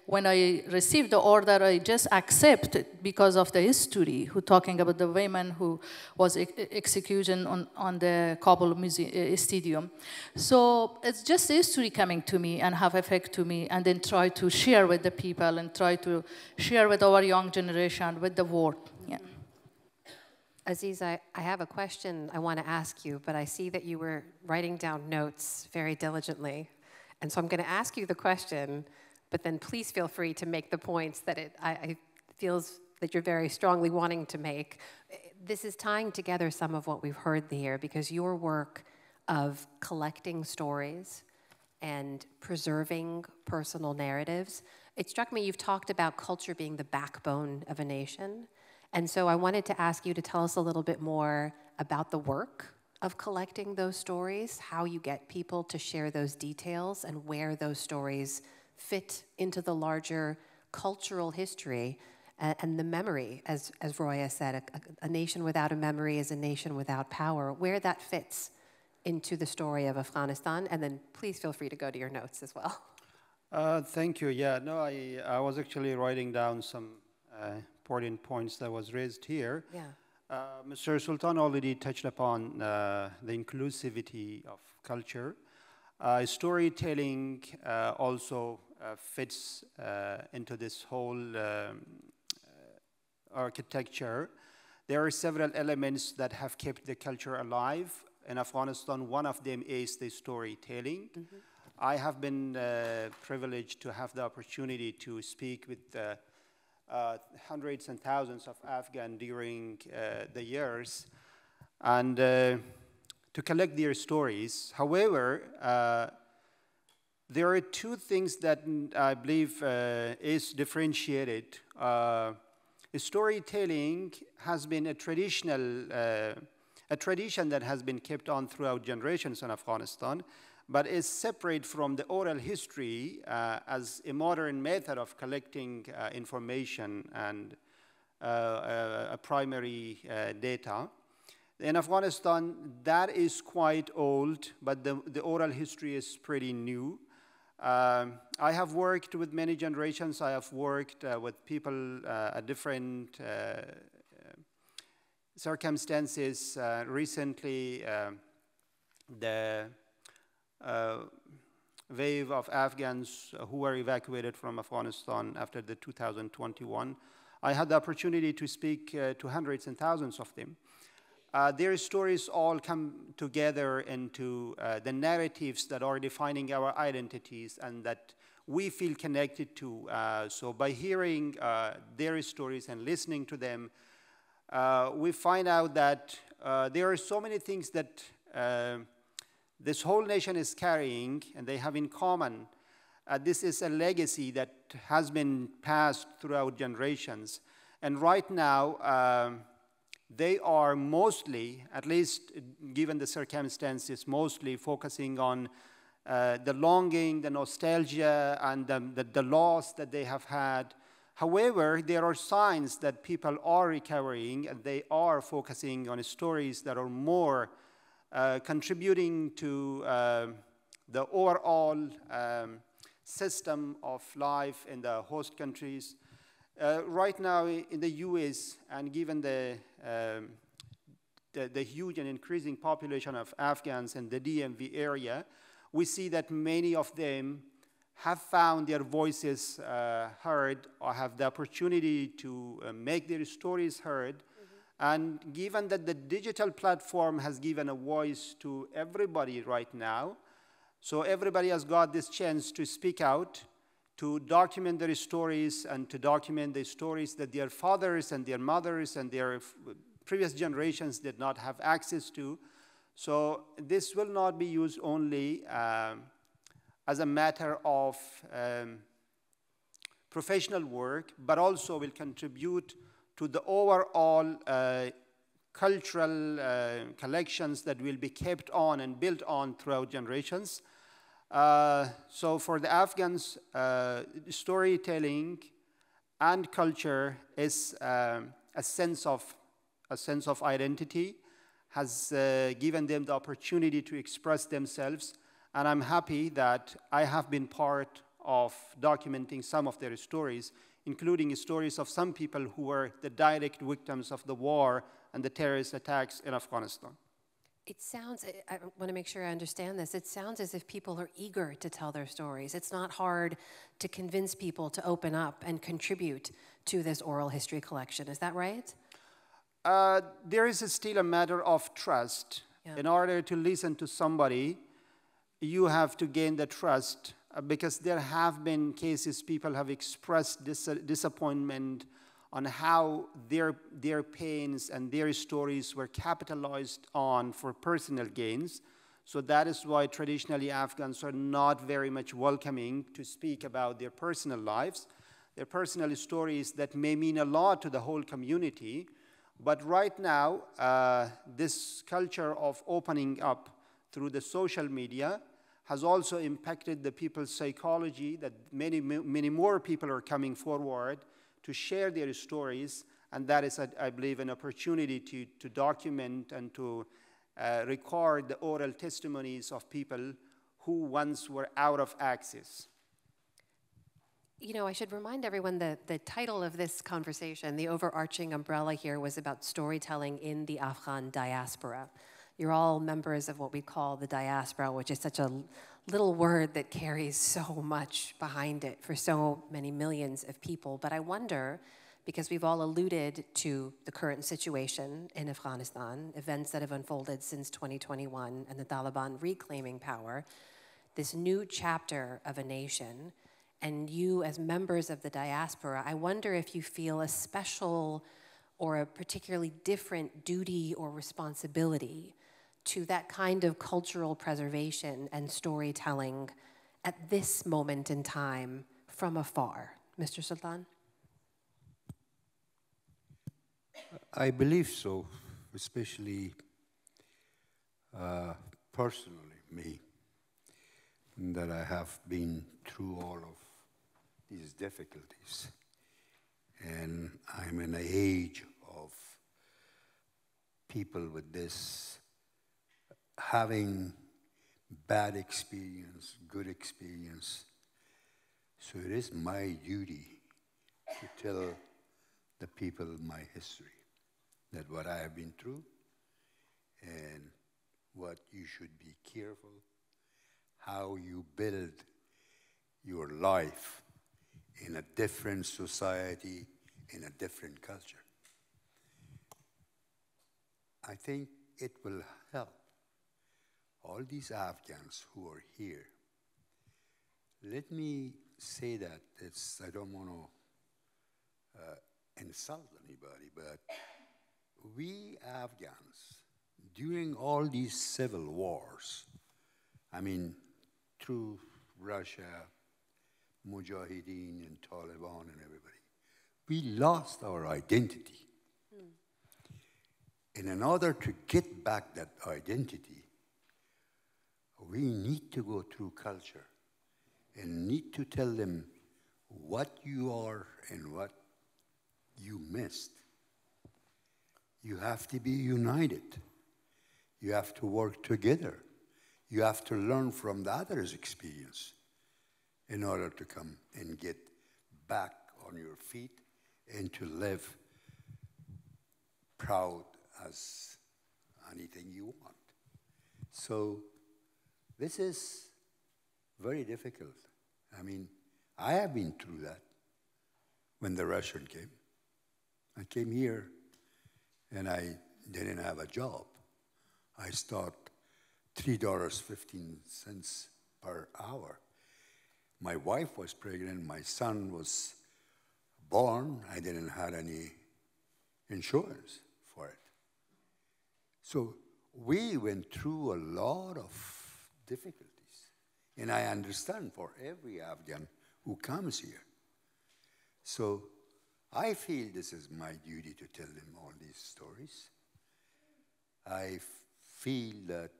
when I received the order, I just accepted because of the history, who talking about the women who was executed on the Kabul Stadium. So it's just history coming to me and have effect to me, and then try to share with the people and try to share with our young generation, with the world. Yeah. Aziz, I have a question I want to ask you, but I see that you were writing down notes very diligently. And so I'm going to ask you the question, but then please feel free to make the points that I feels that you're very strongly wanting to make. This is tying together some of what we've heard here, because your work of collecting stories and preserving personal narratives, it struck me you've talked about culture being the backbone of a nation. And so I wanted to ask you to tell us a little bit more about the work of collecting those stories, how you get people to share those details, and where those stories fit into the larger cultural history and the memory, as Roya said, a nation without a memory is a nation without power, where that fits into the story of Afghanistan. And then please feel free to go to your notes as well. Thank you. Yeah, no, I was actually writing down some important points that was raised here. Yeah. Mr. Sultan already touched upon the inclusivity of culture. Storytelling also fits into this whole architecture. There are several elements that have kept the culture alive in Afghanistan. One of them is the storytelling. Mm-hmm. I have been privileged to have the opportunity to speak with hundreds and thousands of Afghans during the years, and to collect their stories. However, there are two things that I believe is differentiated. Storytelling has been a tradition that has been kept on throughout generations in Afghanistan, but is separate from the oral history as a modern method of collecting information and primary data. In Afghanistan, that is quite old, but the oral history is pretty new. I have worked with many generations. I have worked with people at different circumstances. Recently, the wave of Afghans who were evacuated from Afghanistan after the 2021, I had the opportunity to speak to hundreds and thousands of them. Their stories all come together into the narratives that are defining our identities and that we feel connected to. So by hearing their stories and listening to them, we find out that there are so many things that this whole nation is carrying and they have in common. This is a legacy that has been passed throughout generations. And right now, they are mostly, at least given the circumstances, mostly focusing on the longing, the nostalgia, and the loss that they have had. However, there are signs that people are recovering and they are focusing on stories that are more contributing to the overall system of life in the host countries. Right now in the US, and given the huge and increasing population of Afghans in the DMV area, we see that many of them have found their voices heard or have the opportunity to make their stories heard. Mm-hmm. And given that the digital platform has given a voice to everybody right now, so everybody has got this chance to speak out, to document their stories, and to document the stories that their fathers and their mothers and their previous generations did not have access to. So this will not be used only as a matter of professional work, but also will contribute to the overall cultural collections that will be kept on and built on throughout generations. So for the Afghans, storytelling and culture is a sense of identity, has given them the opportunity to express themselves, and I'm happy that I have been part of documenting some of their stories, including stories of some people who were the direct victims of the war and the terrorist attacks in Afghanistan. It sounds, I want to make sure I understand this, it sounds as if people are eager to tell their stories. It's not hard to convince people to open up and contribute to this oral history collection. Is that right? There is still a matter of trust. Yeah. In order to listen to somebody, you have to gain the trust, because there have been cases people have expressed disappointment on how their pains and their stories were capitalized on for personal gains. So that is why traditionally Afghans are not very much welcoming to speak about their personal lives, their personal stories that may mean a lot to the whole community. But right now, this culture of opening up through the social media has also impacted the people's psychology, that many more people are coming forward to share their stories, and that is, I believe, an opportunity to document and to record the oral testimonies of people who once were out of access. You know, I should remind everyone that the title of this conversation, the overarching umbrella here, was about storytelling in the Afghan diaspora. You're all members of what we call the diaspora, which is such a little word that carries so much behind it for so many millions of people. But I wonder, because we've all alluded to the current situation in Afghanistan, events that have unfolded since 2021 and the Taliban reclaiming power, this new chapter of a nation, and you as members of the diaspora, I wonder if you feel a special or a particularly different duty or responsibility to that kind of cultural preservation and storytelling at this moment in time from afar. Mr. Sultan? I believe so, especially personally, me, that I have been through all of these difficulties. And I'm in an age of people with this having bad experience, good experience. So it is my duty to tell the people my history, that what I have been through and what you should be careful, how you build your life in a different society, in a different culture. I think it will help all these Afghans who are here. Let me say that I don't want to insult anybody, but we Afghans, during all these civil wars, I mean, through Russia, Mujahideen and Taliban and everybody, we lost our identity. And in order to get back that identity, we need to go through culture and need to tell them what you are and what you missed. You have to be united. You have to work together. You have to learn from the other's experience in order to come and get back on your feet and to live proud as anything you want. So this is very difficult. I mean, I have been through that when the Russian came. I came here and I didn't have a job. I start $3.15 per hour. My wife was pregnant, my son was born, I didn't have any insurance for it. So we went through a lot of difficulties. And I understand for every Afghan who comes here. So I feel this is my duty to tell them all these stories. I feel that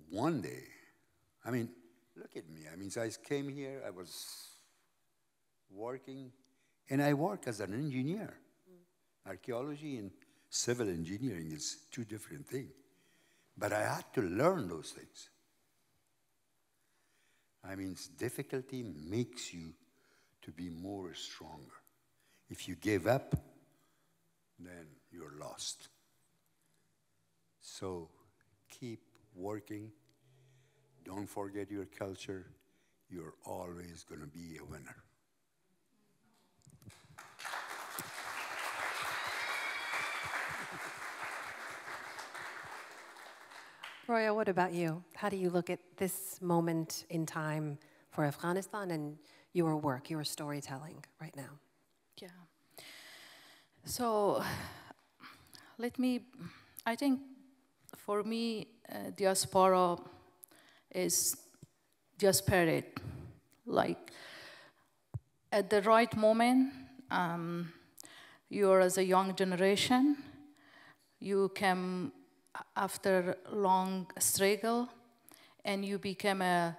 one day, I mean, look at me. I mean, so I came here, I was working, and I work as an engineer. Archaeology and civil engineering is two different things. But I had to learn those things. I mean, difficulty makes you to be more stronger. If you give up, then you're lost. So keep working. Don't forget your culture. You're always going to be a winner. Roya, what about you? How do you look at this moment in time for Afghanistan and your work, your storytelling right now? Yeah. So I think for me, diaspora is spirit. Like at the right moment, you're as a young generation, you came after long struggle, and you became a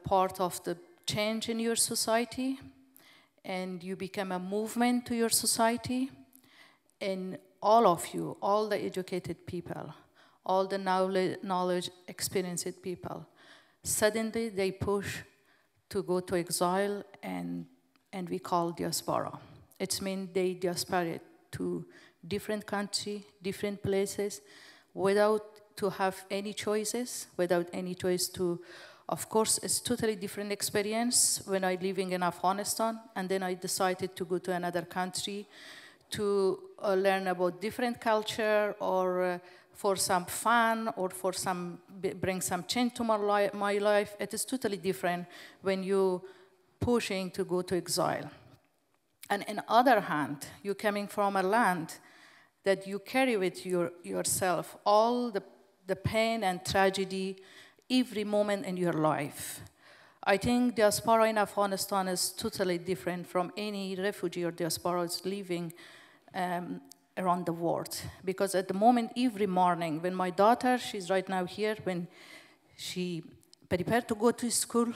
part of the change in your society, and you become a movement to your society, and all of you, all the educated people, all the knowledge experienced people, suddenly they push to go to exile, and we call diaspora. It means they diaspored to different country, different places, without to have any choices, without any choice to, of course, it's totally different experience when I living in Afghanistan, and then I decided to go to another country to learn about different culture, or for some fun, or for some bring some change to my life. It is totally different when you pushing to go to exile. And on the other hand, you're coming from a land that you carry with yourself all the pain and tragedy every moment in your life. I think diaspora in Afghanistan is totally different from any refugee or diaspora is living around the world. Because at the moment, every morning, when my daughter, she's right now here, when she prepared to go to school,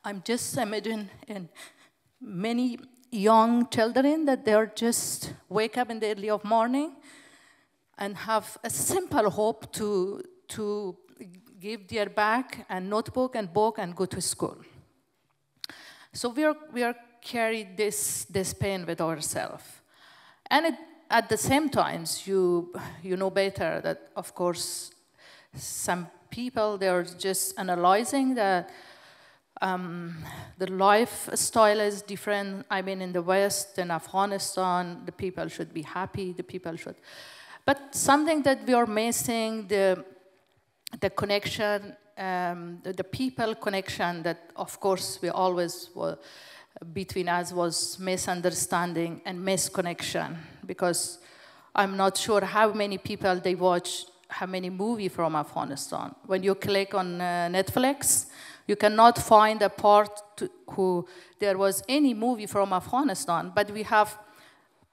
I'm just imagining many young children that they're just wake up in the early of morning and have a simple hope to give their bag and notebook and book and go to school. So we are carrying this pain with ourselves. And at the same time, you know better that, of course, some people, they're just analyzing that the lifestyle is different. I mean, in the West, in Afghanistan, the people should be happy, the people should. But something that we are missing, the connection, the people connection that, of course, we always were, between us was misunderstanding and misconnection. Because I'm not sure how many people they watch, how many movies from Afghanistan. When you click on Netflix, you cannot find a part who there was any movie from Afghanistan, but we have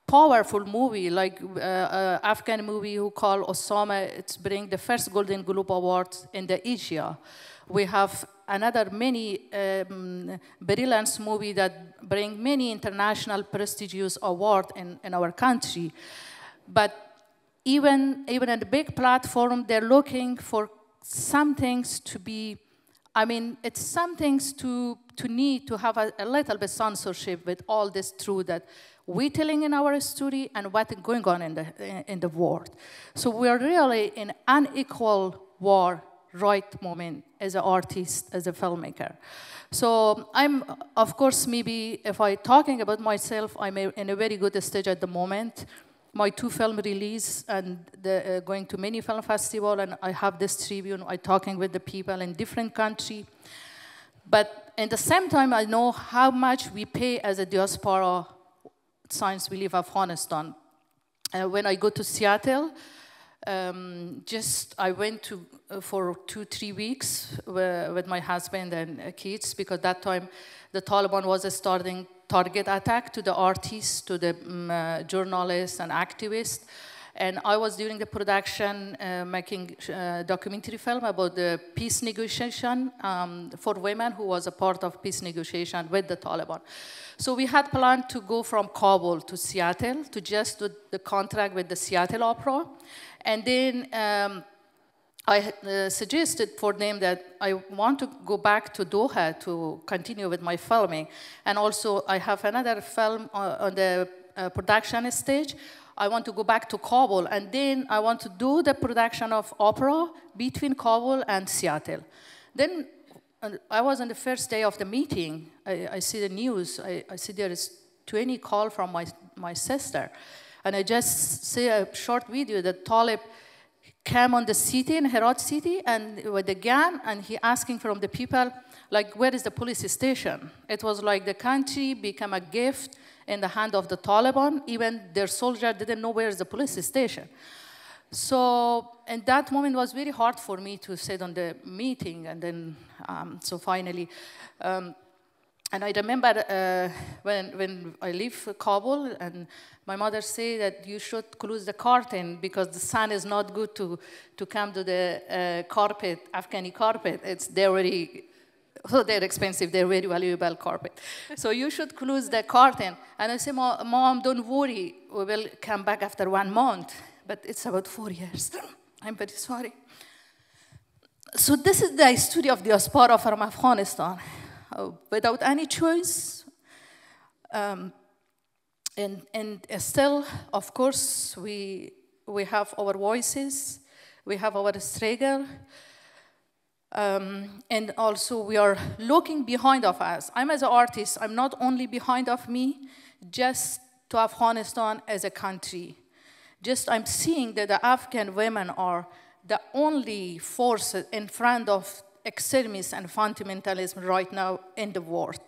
powerful movie like Afghan movie who called Osama. It's bring the first Golden Globe Award in the Asia. We have another many brilliant movie that bring many international prestigious award in our country. But even at the big platform, they're looking for some things to be. I mean, it's some things to need to have a little bit censorship with all this truth that we're telling in our story and what's going on in the world. So we're really in unequal war right moment as an artist, as a filmmaker. So I'm, of course, maybe if I'm talking about myself, I'm in a very good stage at the moment. My 2 film release and going to many film festival, and I have this tribune. I'm talking with the people in different country. But at the same time, I know how much we pay as a diaspora since we leave Afghanistan. When I go to Seattle, I went to for 2-3 weeks with my husband and kids, because that time the Taliban was starting target attack to the artists, to the journalists and activists. And I was during the production making a documentary film about the peace negotiation for women who was a part of peace negotiation with the Taliban. So we had planned to go from Kabul to Seattle to just do the contract with the Seattle Opera. And then I suggested for them that I want to go back to Doha to continue with my filming. And also I have another film on the production stage. I want to go back to Kabul, and then I want to do the production of opera between Kabul and Seattle. Then I was on the first day of the meeting. I see the news. I see there is 20 calls from my sister. And I just see a short video that Talib came on the city, in Herat city, and with a gun, and he asking from the people, like, where is the police station? It was like the country became a gift in the hand of the Taliban. Even their soldiers didn't know where is the police station. So, and that moment was very hard for me to sit on the meeting, and then, so finally, and I remember when I leave Kabul, and my mother said that you should close the curtain because the sun is not good to come to the carpet, Afghani carpet. They're very, so they're expensive, they're very valuable carpet. So you should close the curtain. And I said, Mom, don't worry, we will come back after 1 month. But it's about 4 years. I'm very sorry. So this is the story of diaspora from Afghanistan. Without any choice. And still, of course, we have our voices, we have our struggle, and also we are looking behind of us. I'm as an artist, I'm not only behind of me, just to Afghanistan as a country. Just I'm seeing that the Afghan women are the only force in front of extremism and fundamentalism right now in the world.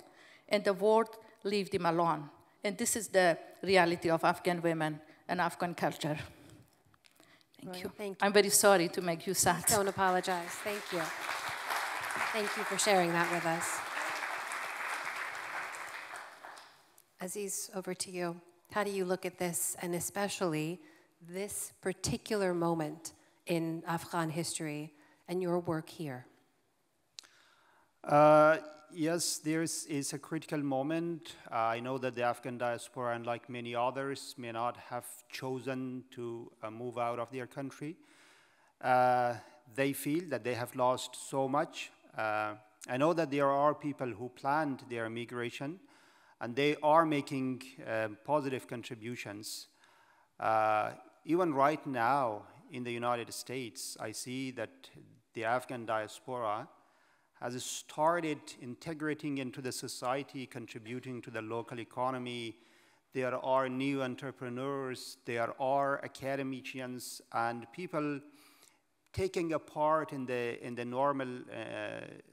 And the world leave them alone. And this is the reality of Afghan women and Afghan culture. Thank you. Thank you. I'm very sorry to make you sad. Don't apologize. Thank you. Thank you for sharing that with us. Aziz, over to you. How do you look at this, and especially this particular moment in Afghan history and your work here? Yes, there is a critical moment. I know that the Afghan diaspora, unlike many others, may not have chosen to move out of their country. They feel that they have lost so much. I know that there are people who planned their migration, and they are making positive contributions. Even right now in the United States, I see that the Afghan diaspora has started integrating into the society, contributing to the local economy. There are new entrepreneurs, there are academicians, and people taking a part in the normal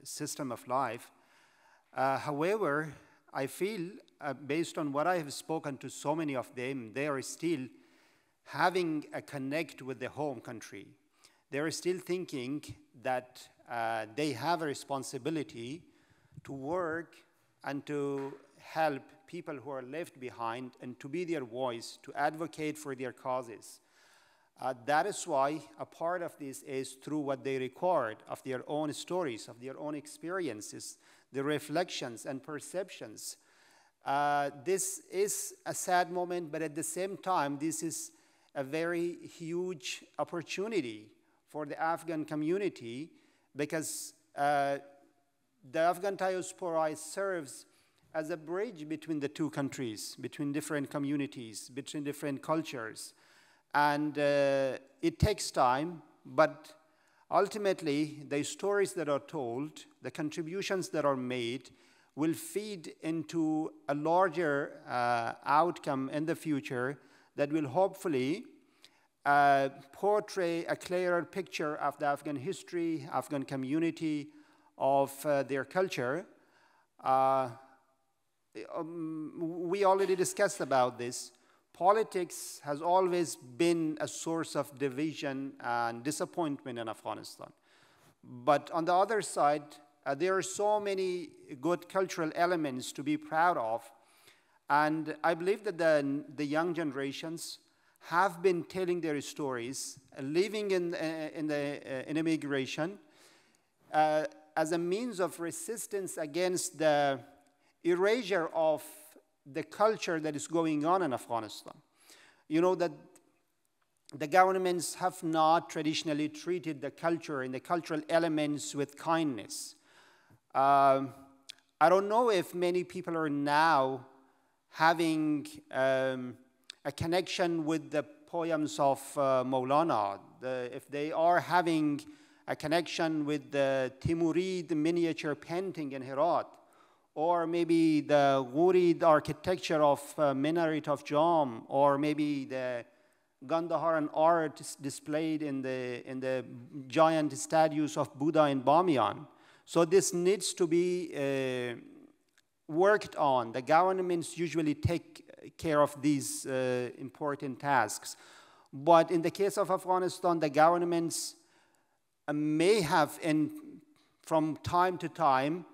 system of life. However, I feel, based on what I have spoken to so many of them, they are still having a connect with the home country. They are still thinking that they have a responsibility to work and to help people who are left behind and to be their voice, to advocate for their causes. That is why a part of this is through what they record of their own stories, of their own experiences, the reflections and perceptions. This is a sad moment, but at the same time, this is a very huge opportunity for the Afghan community, because the Afghan diaspora serves as a bridge between the two countries, between different communities, between different cultures. And it takes time, but ultimately, the stories that are told, the contributions that are made, will feed into a larger outcome in the future that will hopefully portray a clearer picture of the Afghan history, Afghan community, of their culture. We already discussed about this. Politics has always been a source of division and disappointment in Afghanistan. But on the other side, there are so many good cultural elements to be proud of. And I believe that the young generations have been telling their stories, living in immigration, as a means of resistance against the erasure of the culture that is going on in Afghanistan. You know that the governments have not traditionally treated the culture and the cultural elements with kindness. I don't know if many people are now having a connection with the poems of Maulana, if they are having a connection with the Timurid miniature painting in Herat, or maybe the Ghurid architecture of Minaret of Jam, or maybe the Gandaharan art displayed in the giant statues of Buddha in Bamiyan. So this needs to be worked on. The governments usually take care of these important tasks. But in the case of Afghanistan, the governments may have, from time to time,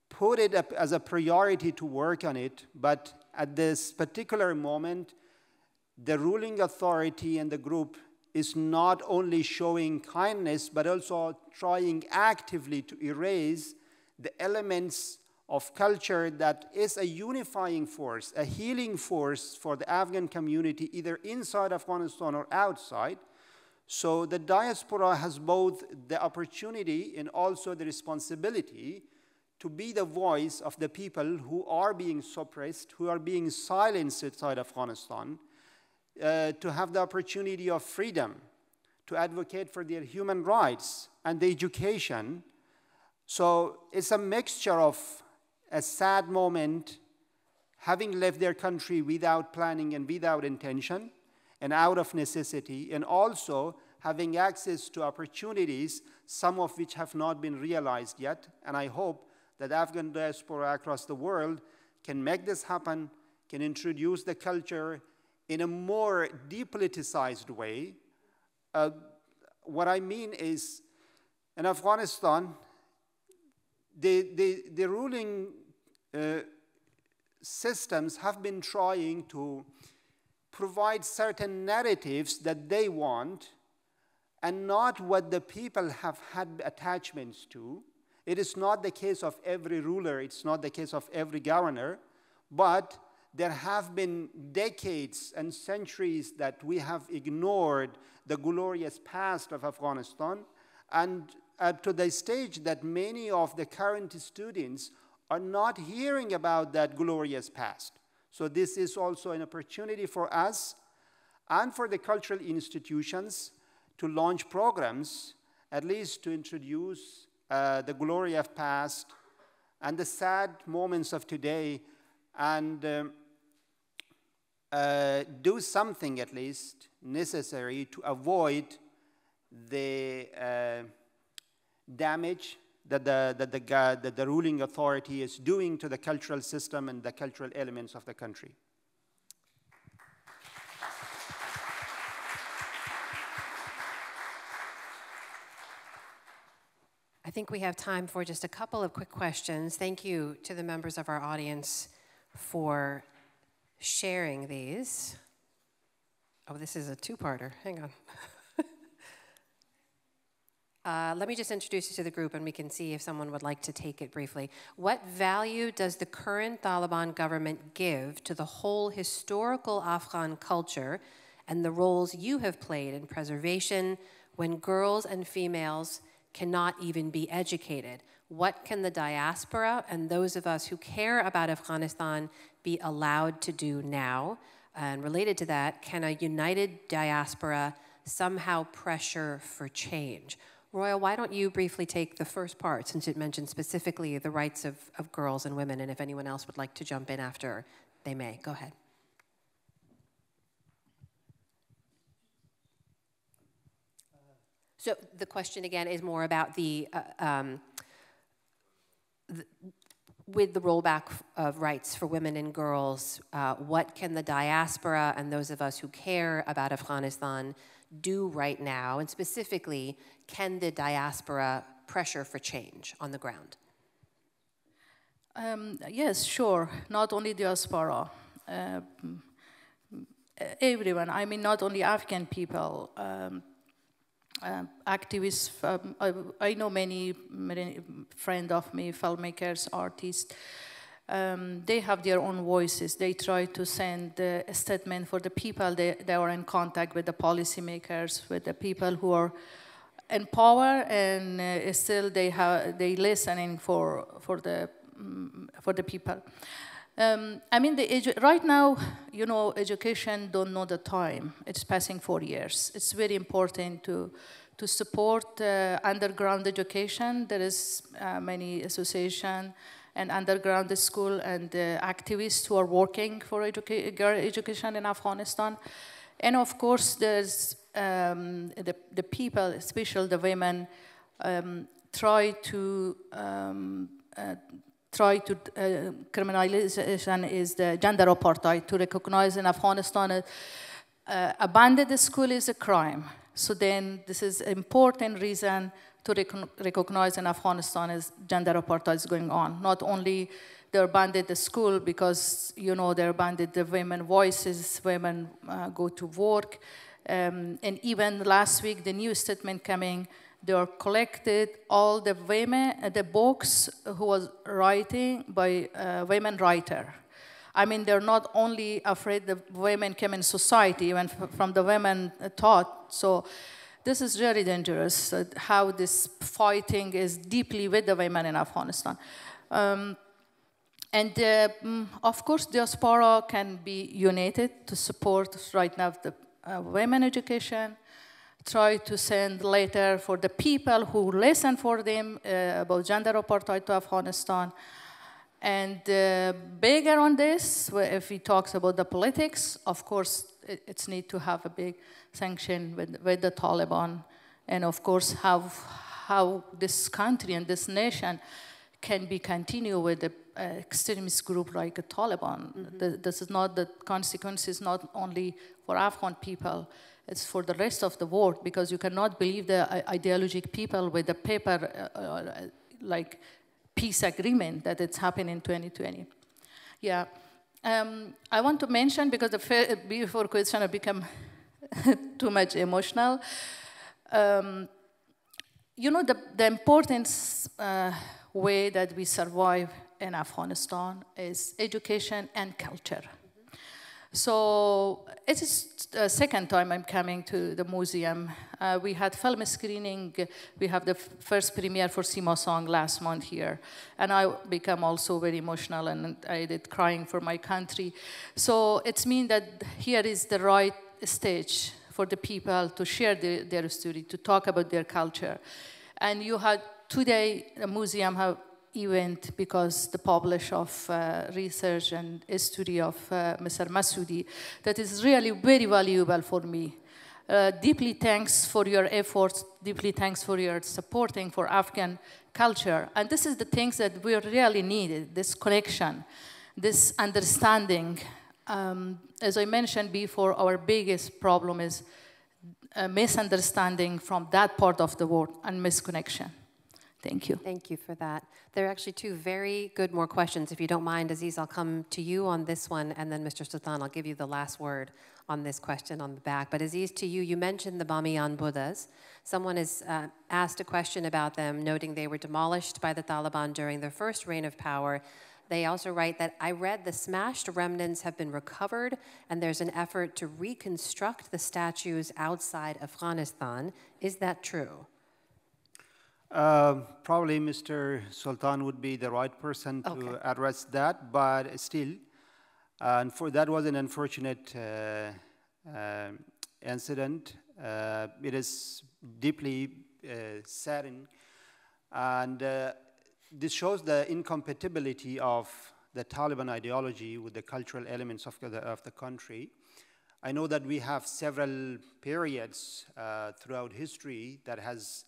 put it up as a priority to work on it, but at this particular moment, the ruling authority and the group is not only showing kindness, but also trying actively to erase the elements of culture that is a unifying force, a healing force for the Afghan community, either inside Afghanistan or outside. So the diaspora has both the opportunity and also the responsibility to be the voice of the people who are being suppressed, who are being silenced inside Afghanistan, to have the opportunity of freedom, to advocate for their human rights and the education. So it's a mixture of a sad moment, having left their country without planning and without intention, and out of necessity, and also having access to opportunities, some of which have not been realized yet. And I hope that Afghan diaspora across the world can make this happen, can introduce the culture in a more depoliticized way. What I mean is, in Afghanistan, the ruling systems have been trying to provide certain narratives that they want and not what the people have had attachments to. It is not the case of every ruler, it's not the case of every governor, but there have been decades and centuries that we have ignored the glorious past of Afghanistan, and to the stage that many of the current students are not hearing about that glorious past. So this is also an opportunity for us and for the cultural institutions to launch programs, at least to introduce the glory of past and the sad moments of today, and do something at least necessary to avoid the damage that the ruling authority is doing to the cultural system and the cultural elements of the country. I think we have time for just a couple of quick questions. Thank you to the members of our audience for sharing these. Oh, this is a two-parter. Hang on. Let me just introduce you to the group and we can see if someone would like to take it briefly. What value does the current Taliban government give to the whole historical Afghan culture and the roles you have played in preservation when girls and females cannot even be educated? What can the diaspora and those of us who care about Afghanistan be allowed to do now? And related to that, can a united diaspora somehow pressure for change? Roya, why don't you briefly take the first part, since it mentioned specifically the rights of girls and women, and if anyone else would like to jump in after, they may. Go ahead. So the question again is more about with the rollback of rights for women and girls, what can the diaspora and those of us who care about Afghanistan do right now? And specifically, can the diaspora pressure for change on the ground? Yes, sure. Not only diaspora. Everyone. I mean, not only Afghan people. Activists, I know many friends of me, filmmakers, artists, they have their own voices. They try to send a statement for the people they are in contact with, the policymakers, with the people who are in power, and still they listening for the people. I mean, right now, you know, education don't know the time. It's passing 4 years. It's very important to support underground education. There is many associations and underground school and activists who are working for girl education in Afghanistan. And of course, there's the people, especially the women, try to criminalization is the gender apartheid, to recognize in Afghanistan abandoned school is a crime. So then this is an important reason to recognize in Afghanistan is gender apartheid is going on. Not only they abandoned the school because, you know, they abandoned the women voices, women go to work. And even last week, the new statement coming, they are collected all the women, the books who was writing by women writer. I mean, they're not only afraid the women come in society, even from the women taught. So this is really dangerous, how this fighting is deeply with the women in Afghanistan. Of course, diaspora can be united to support right now the women education, try to send letter for the people who listen for them about gender apartheid to Afghanistan. And bigger on this, if he talks about the politics, of course, it's need to have a big sanction with the Taliban. And of course, how this country and this nation can be continued with the extremist group like the Taliban. Mm-hmm. This is not the consequences, not only for Afghan people, it's for the rest of the world, because you cannot believe the ideologic people with the paper like peace agreement that it's happened in 2020. Yeah, I want to mention, because the before question I become too much emotional. You know, the importance way that we survive in Afghanistan is education and culture. So it is the second time I'm coming to the museum. We had film screening. We have the first premiere for Sima Song last month here. And I become also very emotional, and I did crying for my country. So it means that here is the right stage for the people to share their story, to talk about their culture. And you had today, the museum have event because the publish of research and history of Mr. Masoudi that is really very valuable for me. Deeply thanks for your efforts, deeply thanks for your supporting for Afghan culture. And this is the things that we really needed, this connection, this understanding. As I mentioned before, our biggest problem is a misunderstanding from that part of the world and misconnection. Thank you. Thank you for that. There are actually two very good more questions. If you don't mind, Aziz, I'll come to you on this one, and then Mr. Sultan, I'll give you the last word on this question on the back. But Aziz, to you, you mentioned the Bamiyan Buddhas. Someone has asked a question about them, noting they were demolished by the Taliban during their first reign of power. They also write that, I read the smashed remnants have been recovered, and there's an effort to reconstruct the statues outside Afghanistan. Is that true? Probably Mr. Sultan would be the right person to address that, but still, that was an unfortunate incident. It is deeply setting. And this shows the incompatibility of the Taliban ideology with the cultural elements of the country. I know that we have several periods throughout history that has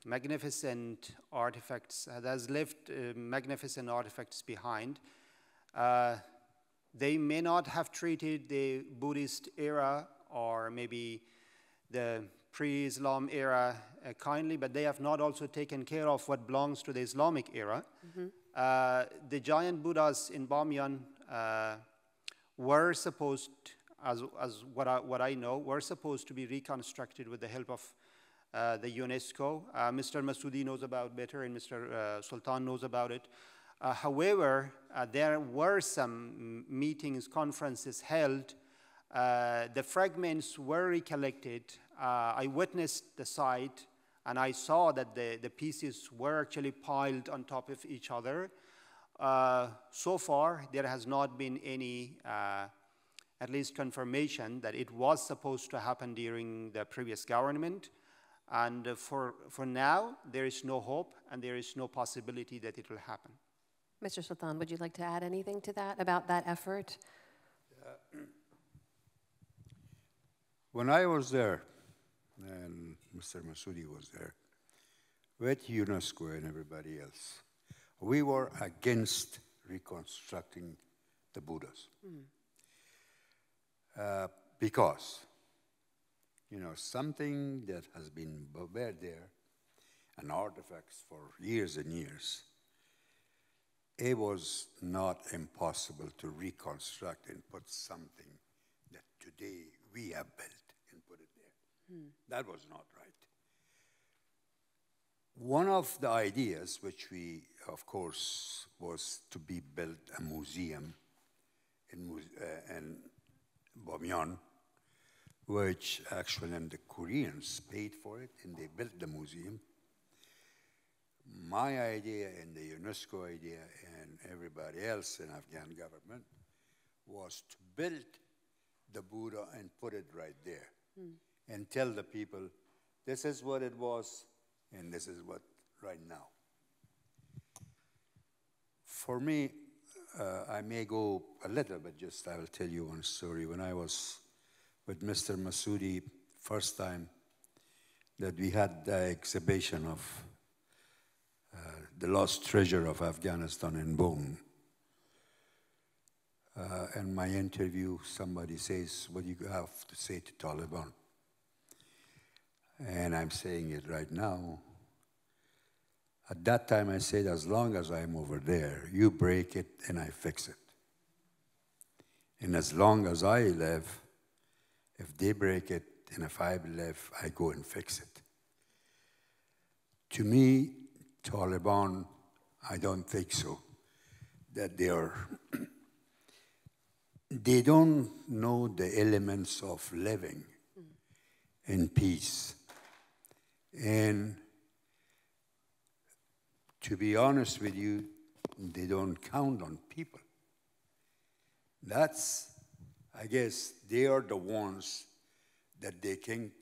magnificent artifacts, that has left magnificent artifacts behind. They may not have treated the Buddhist era or maybe the pre-Islam era kindly, but they have not also taken care of what belongs to the Islamic era. The giant Buddhas in Bamyan were supposed, as what I know, were supposed to be reconstructed with the help of the UNESCO. Mr. Masoudi knows about better, and Mr. Sultan knows about it. However, there were some meetings, conferences held. The fragments were recollected. I witnessed the site, and I saw that the pieces were actually piled on top of each other. So far, there has not been any, at least confirmation that it was supposed to happen during the previous government. And for now, there is no hope, and there is no possibility that it will happen. Mr. Sultan, would you like to add anything to that, about that effort? When I was there, and Mr. Masoudi was there, with UNESCO and everybody else, we were against reconstructing the Buddhas. Because, you know, something that has been buried there, and artifacts for years and years, it was not impossible to reconstruct and put something that today we have built and put it there. That was not right. One of the ideas, which we, of course, was to be built a museum in Bamyan, which actually, and the Koreans paid for it, and they built the museum. My idea and the UNESCO idea and everybody else in Afghan government was to build the Buddha and put it right there and tell the people, this is what it was and this is what right now. For me, I may go a little bit, just I will tell you one story. When I was with Mr. Masoudi, first time that we had the exhibition of the lost treasure of Afghanistan in Bonn. In my interview, somebody says, what do you have to say to Taliban? And I'm saying it right now. At that time, I said, as long as I'm over there, you break it and I fix it. And as long as I live, if they break it and if I live, I go and fix it. To me, Taliban, I don't think so, that they don't know the elements of living in peace. And to be honest with you, they don't count on people. That's, I guess, they are the ones that they think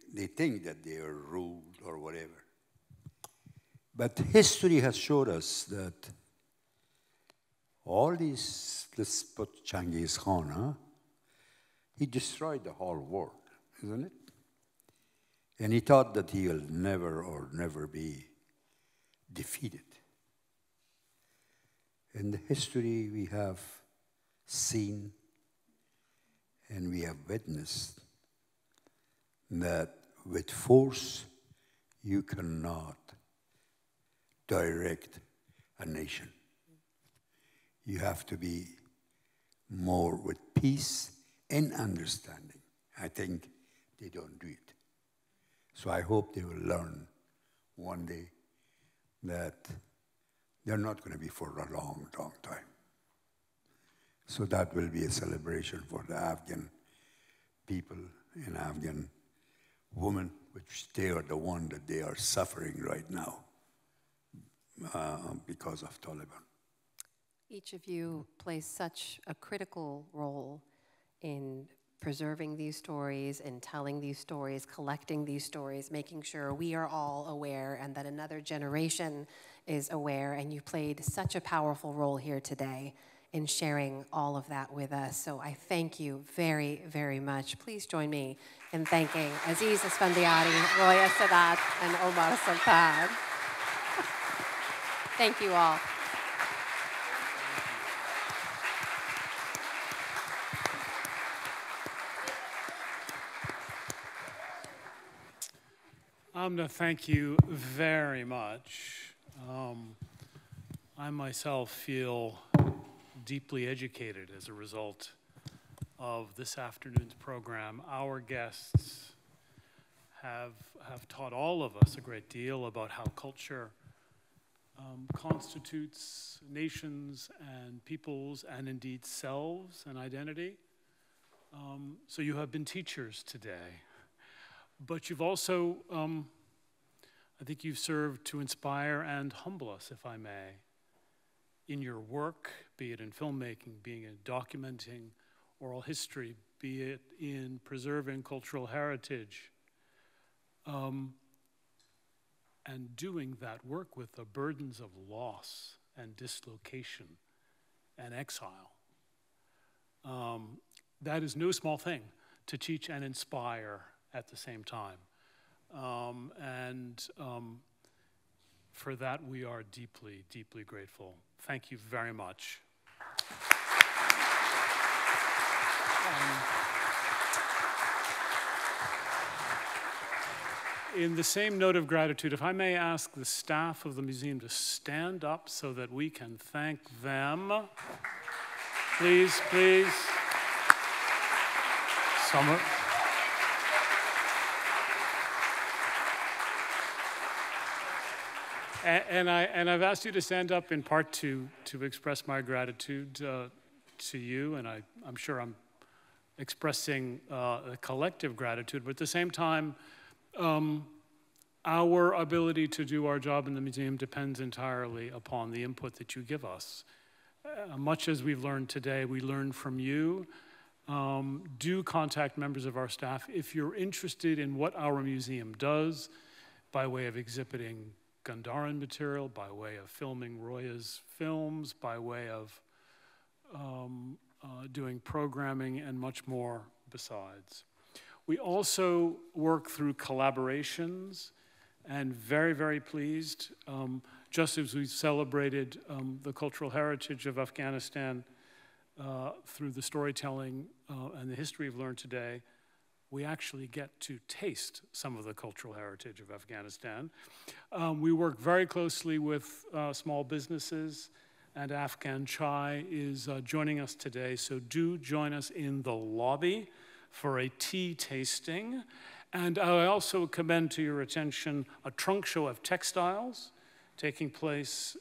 that they are ruled or whatever. But history has showed us that all these, let's put Genghis Khan, he destroyed the whole world, isn't it? And he thought that he will never be defeated. In the history we have seen and we have witnessed that with force you cannot direct a nation. You have to be more with peace and understanding. I think they don't do it. So I hope they will learn one day that they're not going to be for a long, long time. So that will be a celebration for the Afghan people and Afghan women, which they are the one that they are suffering right now. Because of Taliban. Each of you plays such a critical role in preserving these stories and telling these stories, collecting these stories, making sure we are all aware and that another generation is aware. And you played such a powerful role here today in sharing all of that with us. So I thank you very, very much. Please join me in thanking Aziz Esfandiari, Roya Sadat, and Omar Sultan. Thank you all. Amna, thank you very much. I myself feel deeply educated as a result of this afternoon's program. Our guests have taught all of us a great deal about how culture constitutes nations and peoples and indeed selves and identity. So you have been teachers today. But you've also, I think you've served to inspire and humble us, if I may, in your work, be it in filmmaking, be it in documenting oral history, be it in preserving cultural heritage, and doing that work with the burdens of loss and dislocation and exile. That is no small thing to teach and inspire at the same time. For that, we are deeply, deeply grateful. Thank you very much. In the same note of gratitude, if I may ask the staff of the museum to stand up so that we can thank them. Please, please. Summer. And I've asked you to stand up in part to express my gratitude to you, and I'm sure I'm expressing a collective gratitude, but at the same time, our ability to do our job in the museum depends entirely upon the input that you give us. Much as we've learned today, we learn from you. Do contact members of our staff if you're interested in what our museum does by way of exhibiting Gandharan material, by way of filming Roya's films, by way of doing programming and much more besides. We also work through collaborations, and very, very pleased, just as we celebrated the cultural heritage of Afghanistan through the storytelling and the history we've learned today, we actually get to taste some of the cultural heritage of Afghanistan. We work very closely with small businesses, and Afghan Chai is joining us today, so do join us in the lobby for a tea tasting. And I also commend to your attention a trunk show of textiles taking place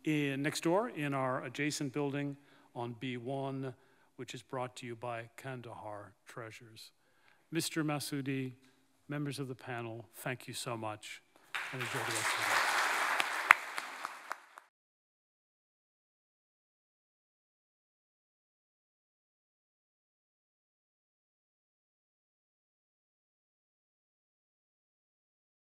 next door in our adjacent building on B1, which is brought to you by Kandahar Treasures. Mr. Masoudi, members of the panel, thank you so much, and enjoy the rest of the day.